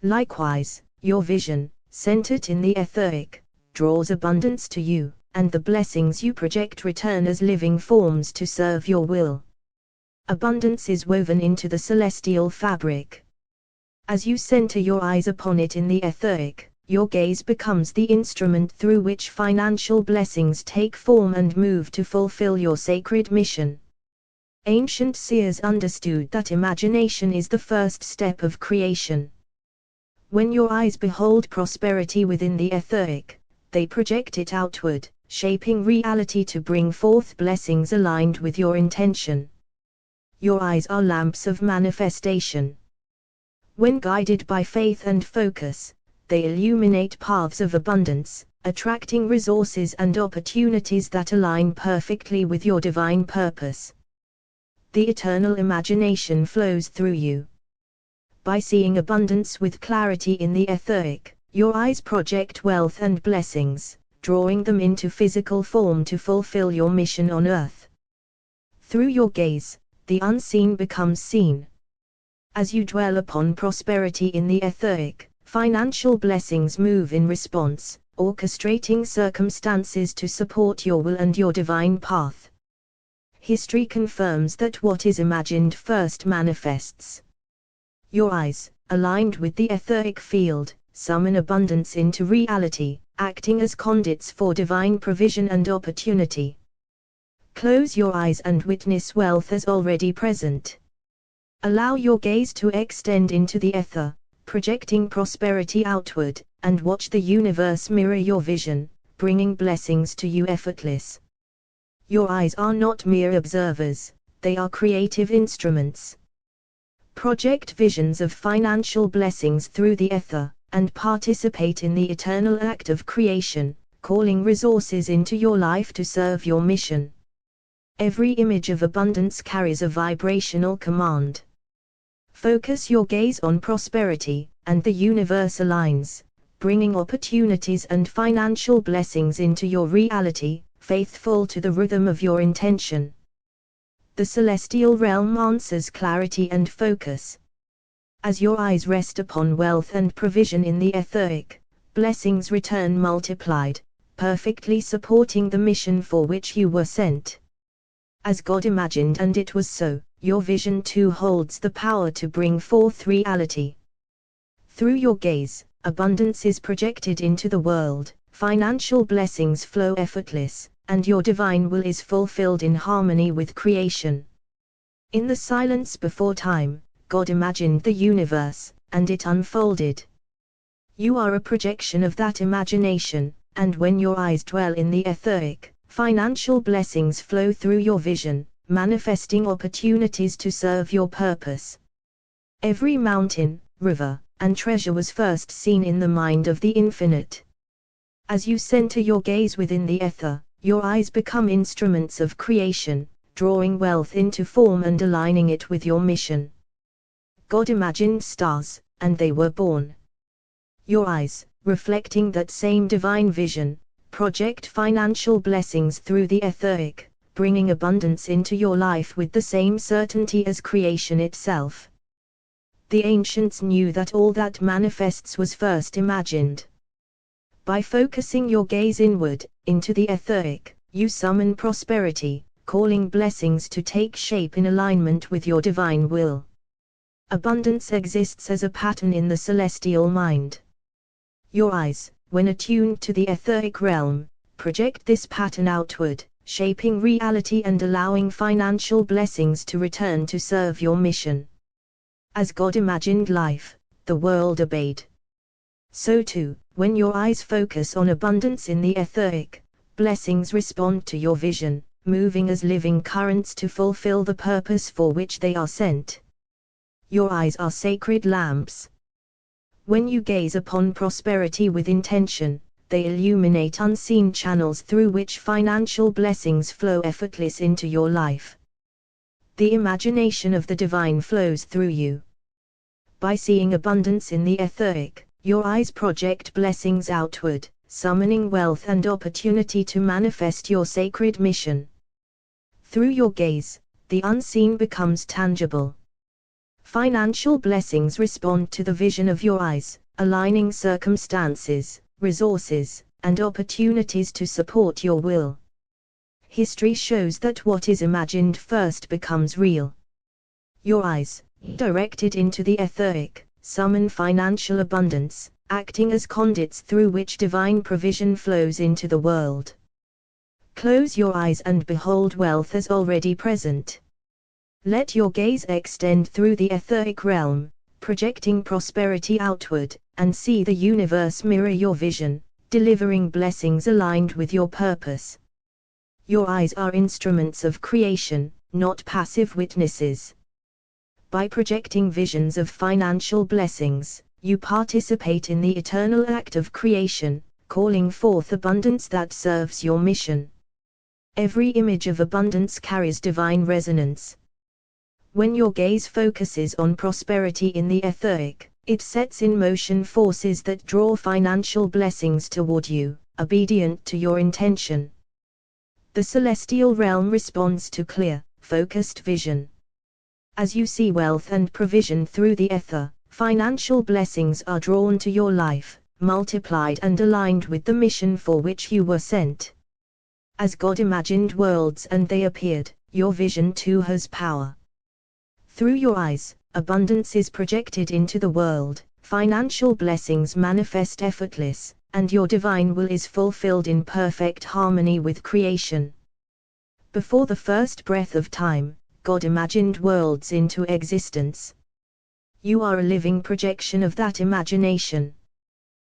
Likewise, your vision, centered in the etheric, draws abundance to you, and the blessings you project return as living forms to serve your will. Abundance is woven into the celestial fabric. As you center your eyes upon it in the etheric, your gaze becomes the instrument through which financial blessings take form and move to fulfill your sacred mission. Ancient seers understood that imagination is the first step of creation. When your eyes behold prosperity within the etheric, they project it outward, shaping reality to bring forth blessings aligned with your intention. Your eyes are lamps of manifestation. When guided by faith and focus, they illuminate paths of abundance, attracting resources and opportunities that align perfectly with your divine purpose. The eternal imagination flows through you. By seeing abundance with clarity in the etheric, your eyes project wealth and blessings, drawing them into physical form to fulfill your mission on earth. Through your gaze, the unseen becomes seen. As you dwell upon prosperity in the etheric, financial blessings move in response, orchestrating circumstances to support your will and your divine path. History confirms that what is imagined first manifests. Your eyes, aligned with the etheric field, summon abundance into reality, acting as conduits for divine provision and opportunity. Close your eyes and witness wealth as already present. Allow your gaze to extend into the ether, projecting prosperity outward, and watch the universe mirror your vision, bringing blessings to you effortless. Your eyes are not mere observers, they are creative instruments. Project visions of financial blessings through the ether, and participate in the eternal act of creation, calling resources into your life to serve your mission. Every image of abundance carries a vibrational command. Focus your gaze on prosperity, and the universe aligns, bringing opportunities and financial blessings into your reality, faithful to the rhythm of your intention. The celestial realm answers clarity and focus. As your eyes rest upon wealth and provision in the etheric, blessings return multiplied, perfectly supporting the mission for which you were sent. As God imagined and it was so, your vision too holds the power to bring forth reality. Through your gaze, abundance is projected into the world, financial blessings flow effortless, and your divine will is fulfilled in harmony with creation. In the silence before time, God imagined the universe, and it unfolded. You are a projection of that imagination, and when your eyes dwell in the etheric, financial blessings flow through your vision, manifesting opportunities to serve your purpose. Every mountain, river, and treasure was first seen in the mind of the infinite. As you center your gaze within the ether, your eyes become instruments of creation, drawing wealth into form and aligning it with your mission. God imagined stars, and they were born. Your eyes, reflecting that same divine vision, project financial blessings through the etheric, bringing abundance into your life with the same certainty as creation itself. The ancients knew that all that manifests was first imagined. By focusing your gaze inward, into the etheric, you summon prosperity, calling blessings to take shape in alignment with your divine will. Abundance exists as a pattern in the celestial mind. Your eyes, when attuned to the etheric realm, project this pattern outward, shaping reality and allowing financial blessings to return to serve your mission. As God imagined life, the world obeyed. So too, when your eyes focus on abundance in the etheric, blessings respond to your vision, moving as living currents to fulfill the purpose for which they are sent. Your eyes are sacred lamps. When you gaze upon prosperity with intention, they illuminate unseen channels through which financial blessings flow effortless into your life. The imagination of the divine flows through you. By seeing abundance in the etheric, your eyes project blessings outward, summoning wealth and opportunity to manifest your sacred mission. Through your gaze, the unseen becomes tangible. Financial blessings respond to the vision of your eyes, aligning circumstances, resources, and opportunities to support your will. History shows that what is imagined first becomes real. Your eyes, directed into the etheric, summon financial abundance, acting as conduits through which divine provision flows into the world. Close your eyes and behold wealth as already present. Let your gaze extend through the etheric realm, projecting prosperity outward, and see the universe mirror your vision, delivering blessings aligned with your purpose. Your eyes are instruments of creation, not passive witnesses. By projecting visions of financial blessings, you participate in the eternal act of creation, calling forth abundance that serves your mission. Every image of abundance carries divine resonance. When your gaze focuses on prosperity in the etheric, it sets in motion forces that draw financial blessings toward you, obedient to your intention. The celestial realm responds to clear, focused vision. As you see wealth and provision through the ether, financial blessings are drawn to your life, multiplied and aligned with the mission for which you were sent. As God imagined worlds and they appeared, your vision too has power. Through your eyes, abundance is projected into the world, financial blessings manifest effortless, and your divine will is fulfilled in perfect harmony with creation. Before the first breath of time, God imagined worlds into existence. You are a living projection of that imagination.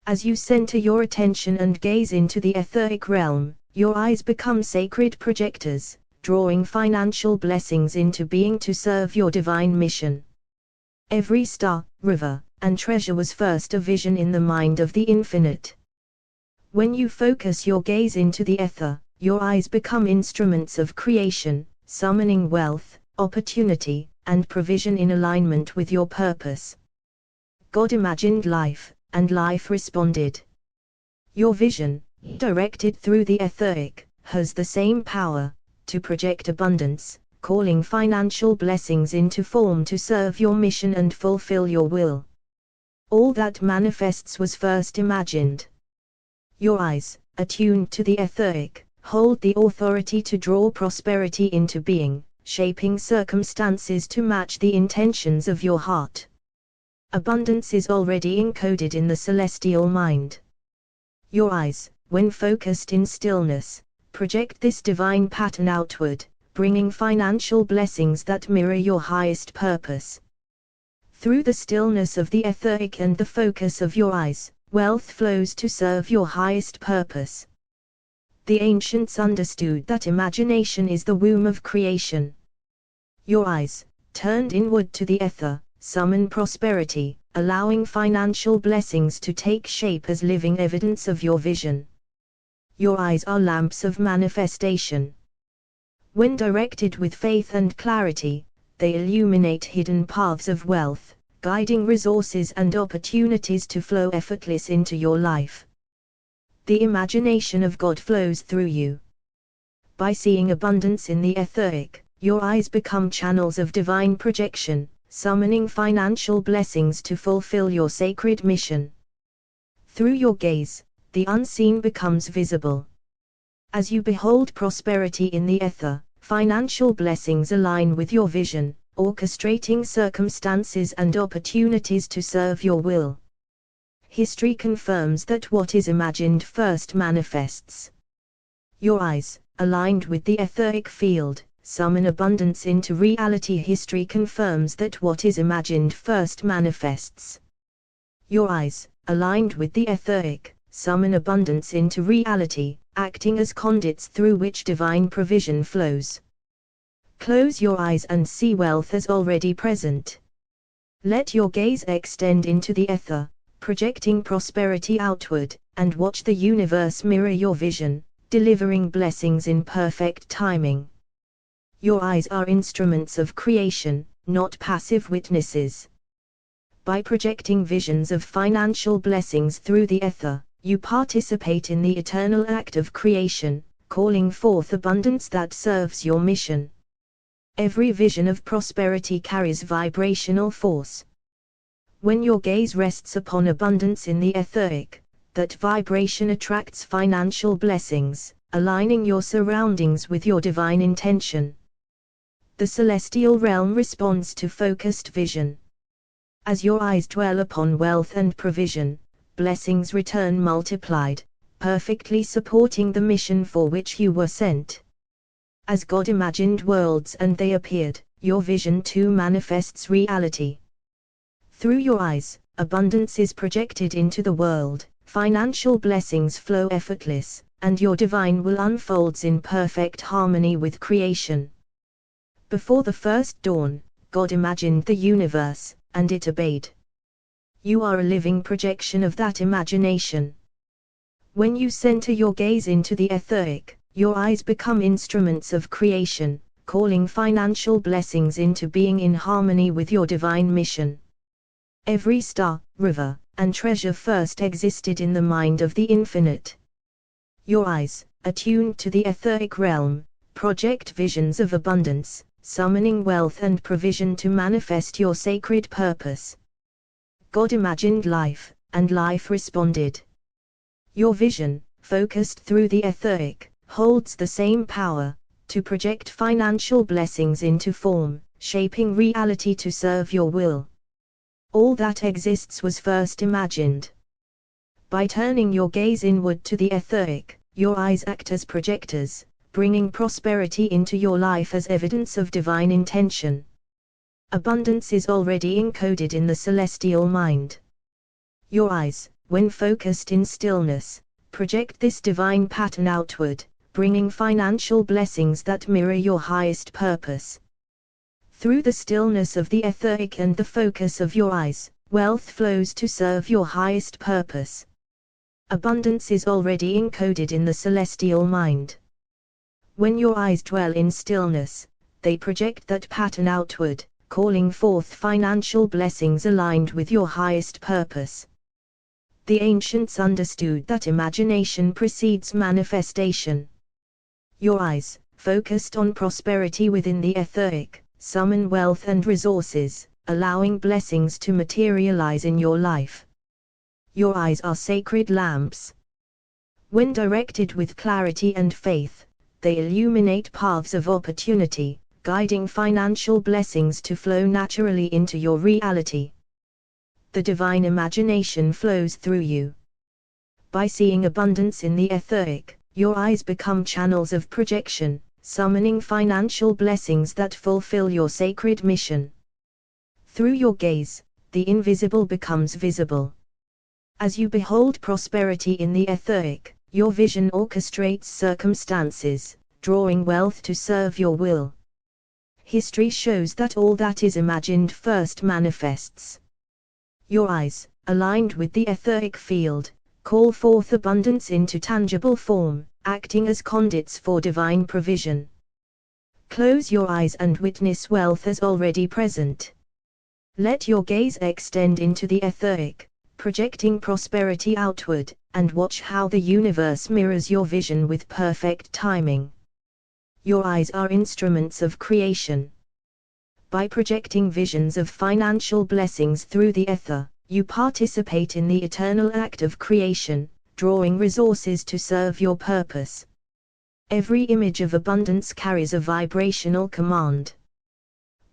As you center your attention and gaze into the etheric realm, your eyes become sacred projectors, drawing financial blessings into being to serve your divine mission. Every star, river, and treasure was first a vision in the mind of the infinite. When you focus your gaze into the ether, your eyes become instruments of creation, summoning wealth, opportunity, and provision in alignment with your purpose. God imagined life, and life responded. Your vision, directed through the etheric, has the same power to project abundance, calling financial blessings into form to serve your mission and fulfill your will. All that manifests was first imagined. Your eyes, attuned to the etheric, hold the authority to draw prosperity into being, shaping circumstances to match the intentions of your heart. Abundance is already encoded in the celestial mind. Your eyes, when focused in stillness, project this divine pattern outward, bringing financial blessings that mirror your highest purpose. Through the stillness of the etheric and the focus of your eyes, wealth flows to serve your highest purpose. The ancients understood that imagination is the womb of creation. Your eyes, turned inward to the ether, summon prosperity, allowing financial blessings to take shape as living evidence of your vision. Your eyes are lamps of manifestation. When directed with faith and clarity, they illuminate hidden paths of wealth, guiding resources and opportunities to flow effortless into your life. The imagination of God flows through you. By seeing abundance in the etheric, your eyes become channels of divine projection, summoning financial blessings to fulfill your sacred mission. Through your gaze, the unseen becomes visible. As you behold prosperity in the ether, financial blessings align with your vision, orchestrating circumstances and opportunities to serve your will. History confirms that what is imagined first manifests. Your eyes, aligned with the etheric field, summon abundance into reality. History confirms that what is imagined first manifests. Your eyes, aligned with the etheric, summon abundance into reality, acting as conduits through which divine provision flows. Close your eyes and see wealth as already present. Let your gaze extend into the ether, projecting prosperity outward, and watch the universe mirror your vision, delivering blessings in perfect timing. Your eyes are instruments of creation, not passive witnesses. By projecting visions of financial blessings through the ether, you participate in the eternal act of creation, calling forth abundance that serves your mission. Every vision of prosperity carries vibrational force. When your gaze rests upon abundance in the etheric, that vibration attracts financial blessings, aligning your surroundings with your divine intention. The celestial realm responds to focused vision. As your eyes dwell upon wealth and provision, blessings return multiplied, perfectly supporting the mission for which you were sent. As God imagined worlds and they appeared, your vision too manifests reality. Through your eyes, abundance is projected into the world, financial blessings flow effortless, and your divine will unfolds in perfect harmony with creation. Before the first dawn, God imagined the universe, and it obeyed. You are a living projection of that imagination. When you center your gaze into the etheric, your eyes become instruments of creation, calling financial blessings into being in harmony with your divine mission. Every star, river, and treasure first existed in the mind of the infinite. Your eyes, attuned to the etheric realm, project visions of abundance, summoning wealth and provision to manifest your sacred purpose. God imagined life, and life responded. Your vision, focused through the etheric, holds the same power to project financial blessings into form, shaping reality to serve your will. All that exists was first imagined. By turning your gaze inward to the etheric, your eyes act as projectors, bringing prosperity into your life as evidence of divine intention. Abundance is already encoded in the celestial mind. Your eyes, when focused in stillness, project this divine pattern outward, bringing financial blessings that mirror your highest purpose. Through the stillness of the etheric and the focus of your eyes, wealth flows to serve your highest purpose. Abundance is already encoded in the celestial mind. When your eyes dwell in stillness, they project that pattern outward, calling forth financial blessings aligned with your highest purpose. The ancients understood that imagination precedes manifestation. Your eyes, focused on prosperity within the etheric, summon wealth and resources, allowing blessings to materialize in your life. Your eyes are sacred lamps. When directed with clarity and faith, they illuminate paths of opportunity, guiding financial blessings to flow naturally into your reality. The divine imagination flows through you. By seeing abundance in the etheric, your eyes become channels of projection, summoning financial blessings that fulfill your sacred mission. Through your gaze, the invisible becomes visible. As you behold prosperity in the etheric, your vision orchestrates circumstances, drawing wealth to serve your will. History shows that all that is imagined first manifests. Your eyes, aligned with the etheric field, call forth abundance into tangible form, acting as conduits for divine provision. Close your eyes and witness wealth as already present. Let your gaze extend into the etheric, projecting prosperity outward, and watch how the universe mirrors your vision with perfect timing. Your eyes are instruments of creation. By projecting visions of financial blessings through the ether, you participate in the eternal act of creation, drawing resources to serve your purpose. Every image of abundance carries a vibrational command.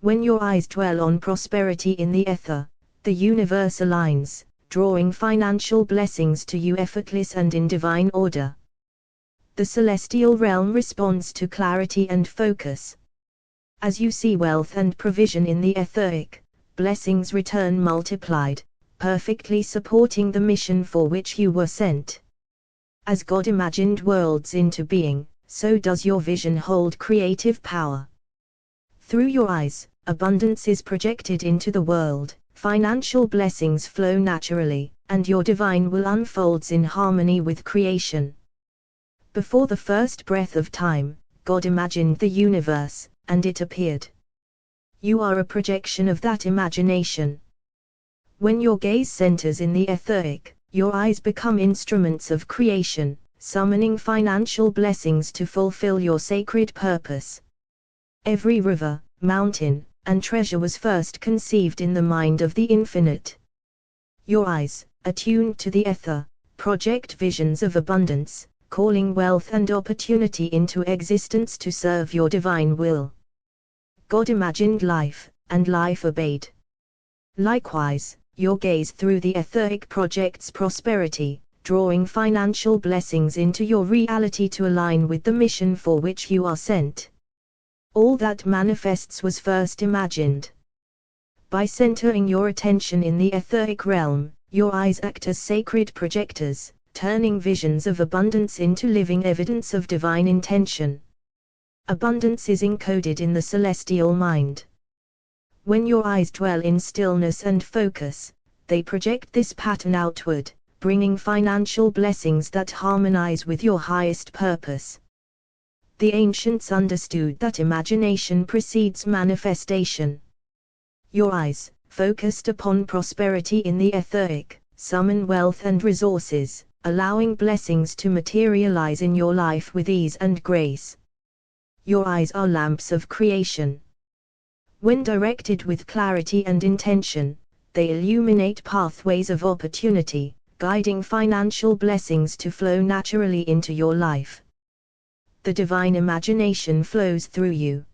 When your eyes dwell on prosperity in the ether, the universe aligns, drawing financial blessings to you effortless and in divine order. The celestial realm responds to clarity and focus. As you see wealth and provision in the etheric, blessings return multiplied, perfectly supporting the mission for which you were sent. As God imagined worlds into being, so does your vision hold creative power. Through your eyes, abundance is projected into the world, financial blessings flow naturally, and your divine will unfolds in harmony with creation. Before the first breath of time, God imagined the universe, and it appeared. You are a projection of that imagination. When your gaze centers in the etheric, your eyes become instruments of creation, summoning financial blessings to fulfill your sacred purpose. Every river, mountain, and treasure was first conceived in the mind of the infinite. Your eyes, attuned to the ether, project visions of abundance, calling wealth and opportunity into existence to serve your divine will. God imagined life, and life obeyed. Likewise, your gaze through the etheric projects prosperity, drawing financial blessings into your reality to align with the mission for which you are sent. All that manifests was first imagined. By centering your attention in the etheric realm, your eyes act as sacred projectors, turning visions of abundance into living evidence of divine intention. Abundance is encoded in the celestial mind. When your eyes dwell in stillness and focus, they project this pattern outward, bringing financial blessings that harmonize with your highest purpose. The ancients understood that imagination precedes manifestation. Your eyes, focused upon prosperity in the etheric, summon wealth and resources, allowing blessings to materialize in your life with ease and grace. Your eyes are lamps of creation. When directed with clarity and intention, they illuminate pathways of opportunity, guiding financial blessings to flow naturally into your life. The divine imagination flows through you.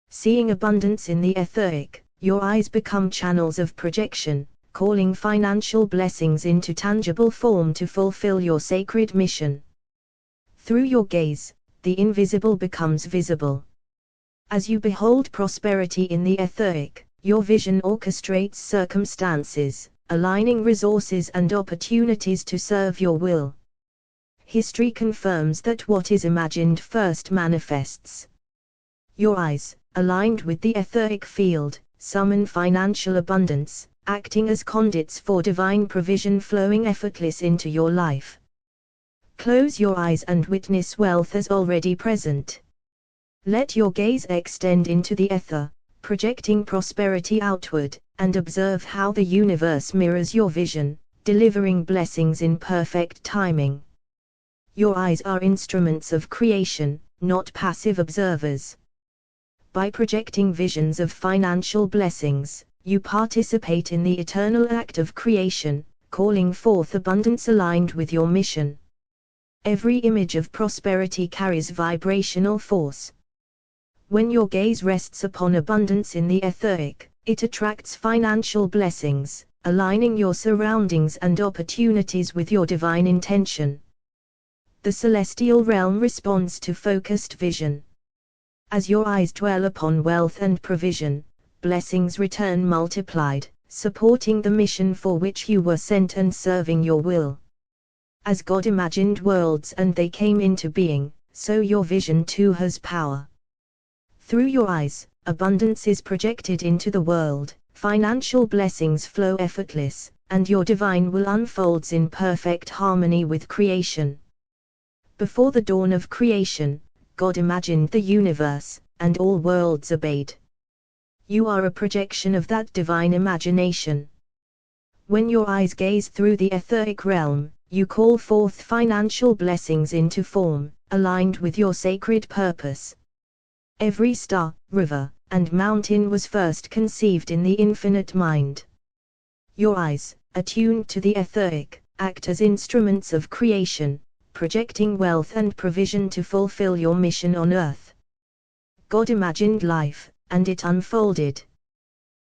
Seeing abundance in the etheric, your eyes become channels of projection, calling financial blessings into tangible form to fulfill your sacred mission. Through your gaze, the invisible becomes visible. As you behold prosperity in the etheric, your vision orchestrates circumstances, aligning resources and opportunities to serve your will. History confirms that what is imagined first manifests. Your eyes, aligned with the etheric field, summon financial abundance, acting as conduits for divine provision flowing effortless into your life. Close your eyes and witness wealth as already present. Let your gaze extend into the ether, projecting prosperity outward, and observe how the universe mirrors your vision, delivering blessings in perfect timing. Your eyes are instruments of creation, not passive observers. By projecting visions of financial blessings, you participate in the eternal act of creation, calling forth abundance aligned with your mission. Every image of prosperity carries vibrational force. When your gaze rests upon abundance in the etheric, it attracts financial blessings, aligning your surroundings and opportunities with your divine intention. The celestial realm responds to focused vision. As your eyes dwell upon wealth and provision, blessings return multiplied, supporting the mission for which you were sent and serving your will. As God imagined worlds and they came into being, so your vision too has power. Through your eyes, abundance is projected into the world, financial blessings flow effortless, and your divine will unfolds in perfect harmony with creation. Before the dawn of creation, God imagined the universe, and all worlds obeyed. You are a projection of that divine imagination. When your eyes gaze through the etheric realm, you call forth financial blessings into form, aligned with your sacred purpose. Every star, river, and mountain was first conceived in the infinite mind. Your eyes, attuned to the etheric, act as instruments of creation, projecting wealth and provision to fulfill your mission on earth. God imagined life, and it unfolded.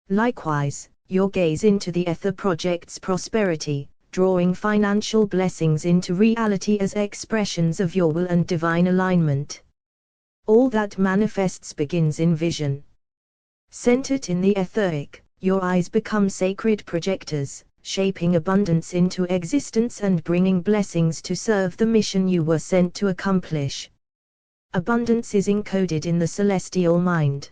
Likewise, your gaze into the ether projects prosperity, drawing financial blessings into reality as expressions of your will and divine alignment. All that manifests begins in vision. Centered in the etheric, your eyes become sacred projectors, shaping abundance into existence and bringing blessings to serve the mission you were sent to accomplish. Abundance is encoded in the celestial mind.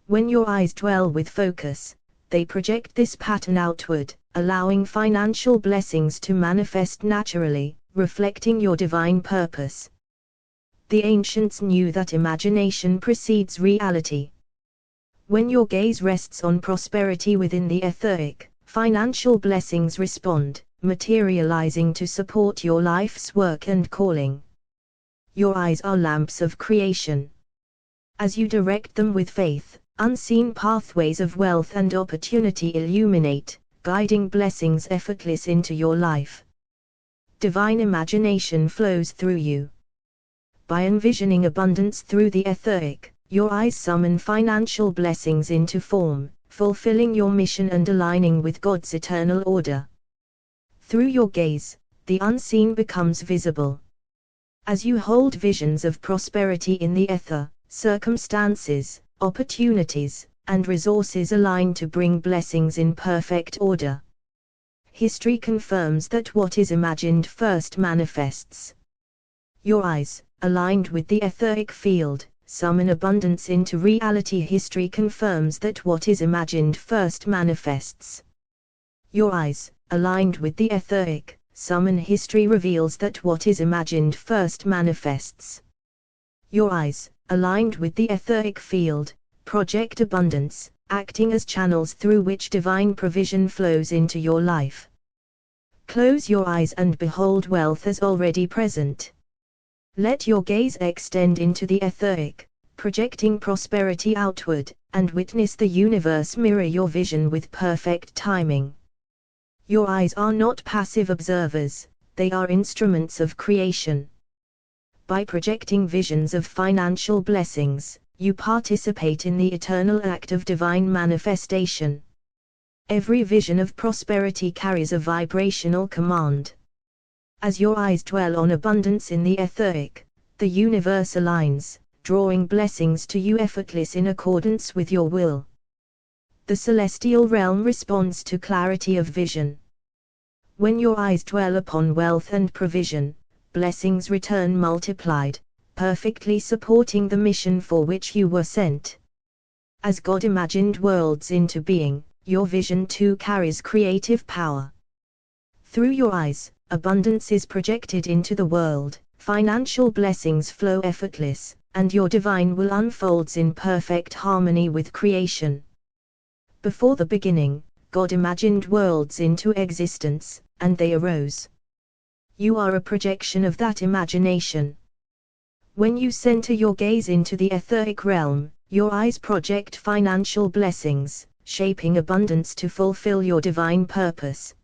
When your eyes dwell with focus, they project this pattern outward, allowing financial blessings to manifest naturally, reflecting your divine purpose. The ancients knew that imagination precedes reality. When your gaze rests on prosperity within the etheric, financial blessings respond, materializing to support your life's work and calling. Your eyes are lamps of creation. As you direct them with faith, unseen pathways of wealth and opportunity illuminate, guiding blessings effortless into your life. divine imagination flows through you. By envisioning abundance through the etheric, your eyes summon financial blessings into form, fulfilling your mission and aligning with God's eternal order. Through your gaze, the unseen becomes visible. As you hold visions of prosperity in the ether, circumstances, opportunities, and resources align to bring blessings in perfect order. History confirms that what is imagined first manifests. Your eyes, aligned with the etheric field, summon abundance into reality. History confirms that what is imagined first manifests. Your eyes, aligned with the etheric, summon. History reveals that what is imagined first manifests. Your eyes, aligned with the etheric field, project abundance, acting as channels through which divine provision flows into your life. Close your eyes and behold wealth as already present. Let your gaze extend into the etheric, projecting prosperity outward, and witness the universe mirror your vision with perfect timing. Your eyes are not passive observers, they are instruments of creation. By projecting visions of financial blessings, you participate in the eternal act of divine manifestation. Every vision of prosperity carries a vibrational command. As your eyes dwell on abundance in the etheric, the universe aligns, drawing blessings to you effortless in accordance with your will. The celestial realm responds to clarity of vision. When your eyes dwell upon wealth and provision, blessings return multiplied, perfectly supporting the mission for which you were sent. As God imagined worlds into being, your vision too carries creative power. Through your eyes, abundance is projected into the world, financial blessings flow effortless, and your divine will unfolds in perfect harmony with creation. Before the beginning, God imagined worlds into existence, and they arose. You are a projection of that imagination. When you center your gaze into the etheric realm, your eyes project financial blessings, shaping abundance to fulfill your divine purpose.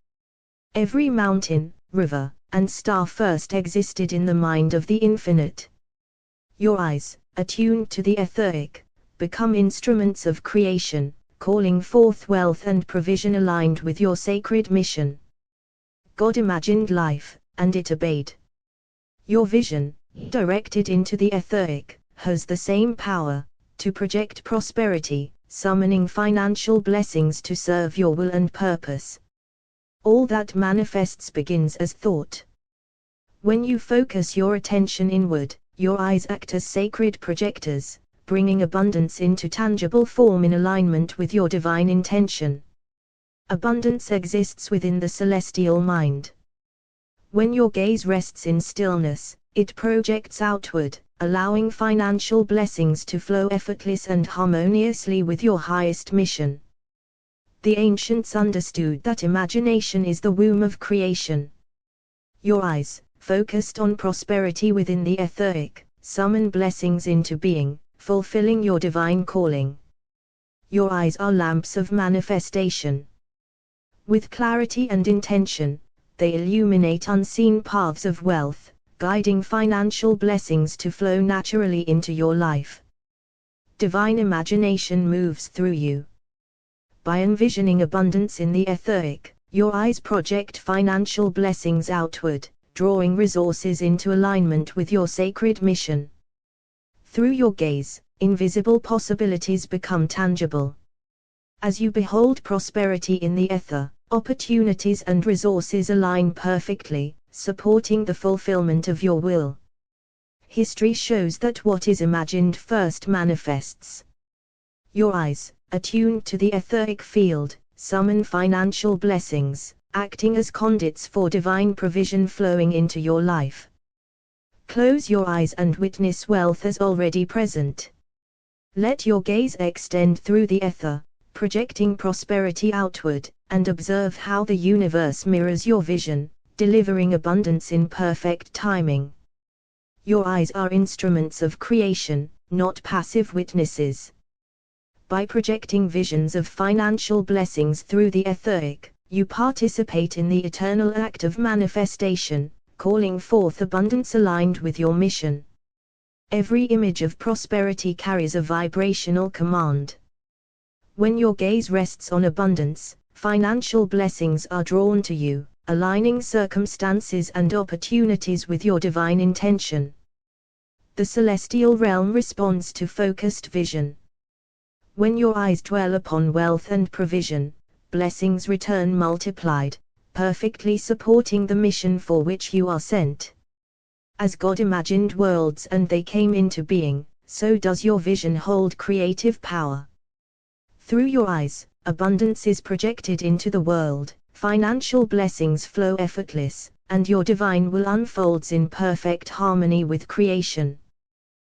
Every mountain, river, and star first existed in the mind of the infinite. Your eyes, attuned to the etheric, become instruments of creation, calling forth wealth and provision aligned with your sacred mission. God imagined life, and it obeyed. Your vision, directed into the etheric, has the same power to project prosperity, summoning financial blessings to serve your will and purpose. All that manifests begins as thought. When you focus your attention inward, your eyes act as sacred projectors, bringing abundance into tangible form in alignment with your divine intention. Abundance exists within the celestial mind. When your gaze rests in stillness, it projects outward, allowing financial blessings to flow effortless and harmoniously with your highest mission. The ancients understood that imagination is the womb of creation. Your eyes, focused on prosperity within the etheric, summon blessings into being, fulfilling your divine calling. Your eyes are lamps of manifestation. With clarity and intention, they illuminate unseen paths of wealth, guiding financial blessings to flow naturally into your life. Divine imagination moves through you. By envisioning abundance in the etheric, your eyes project financial blessings outward, drawing resources into alignment with your sacred mission. Through your gaze, invisible possibilities become tangible. As you behold prosperity in the ether, opportunities and resources align perfectly, supporting the fulfillment of your will. History shows that what is imagined first manifests. Your eyes, attuned to the etheric field, summon financial blessings, acting as conduits for divine provision flowing into your life. Close your eyes and witness wealth as already present. Let your gaze extend through the ether, projecting prosperity outward, and observe how the universe mirrors your vision, delivering abundance in perfect timing. Your eyes are instruments of creation, not passive witnesses. By projecting visions of financial blessings through the etheric, you participate in the eternal act of manifestation, calling forth abundance aligned with your mission. Every image of prosperity carries a vibrational command. When your gaze rests on abundance, financial blessings are drawn to you, aligning circumstances and opportunities with your divine intention. The celestial realm responds to focused vision. When your eyes dwell upon wealth and provision, blessings return multiplied, perfectly supporting the mission for which you are sent. As God imagined worlds and they came into being, so does your vision hold creative power. Through your eyes, abundance is projected into the world, financial blessings flow effortless, and your divine will unfolds in perfect harmony with creation.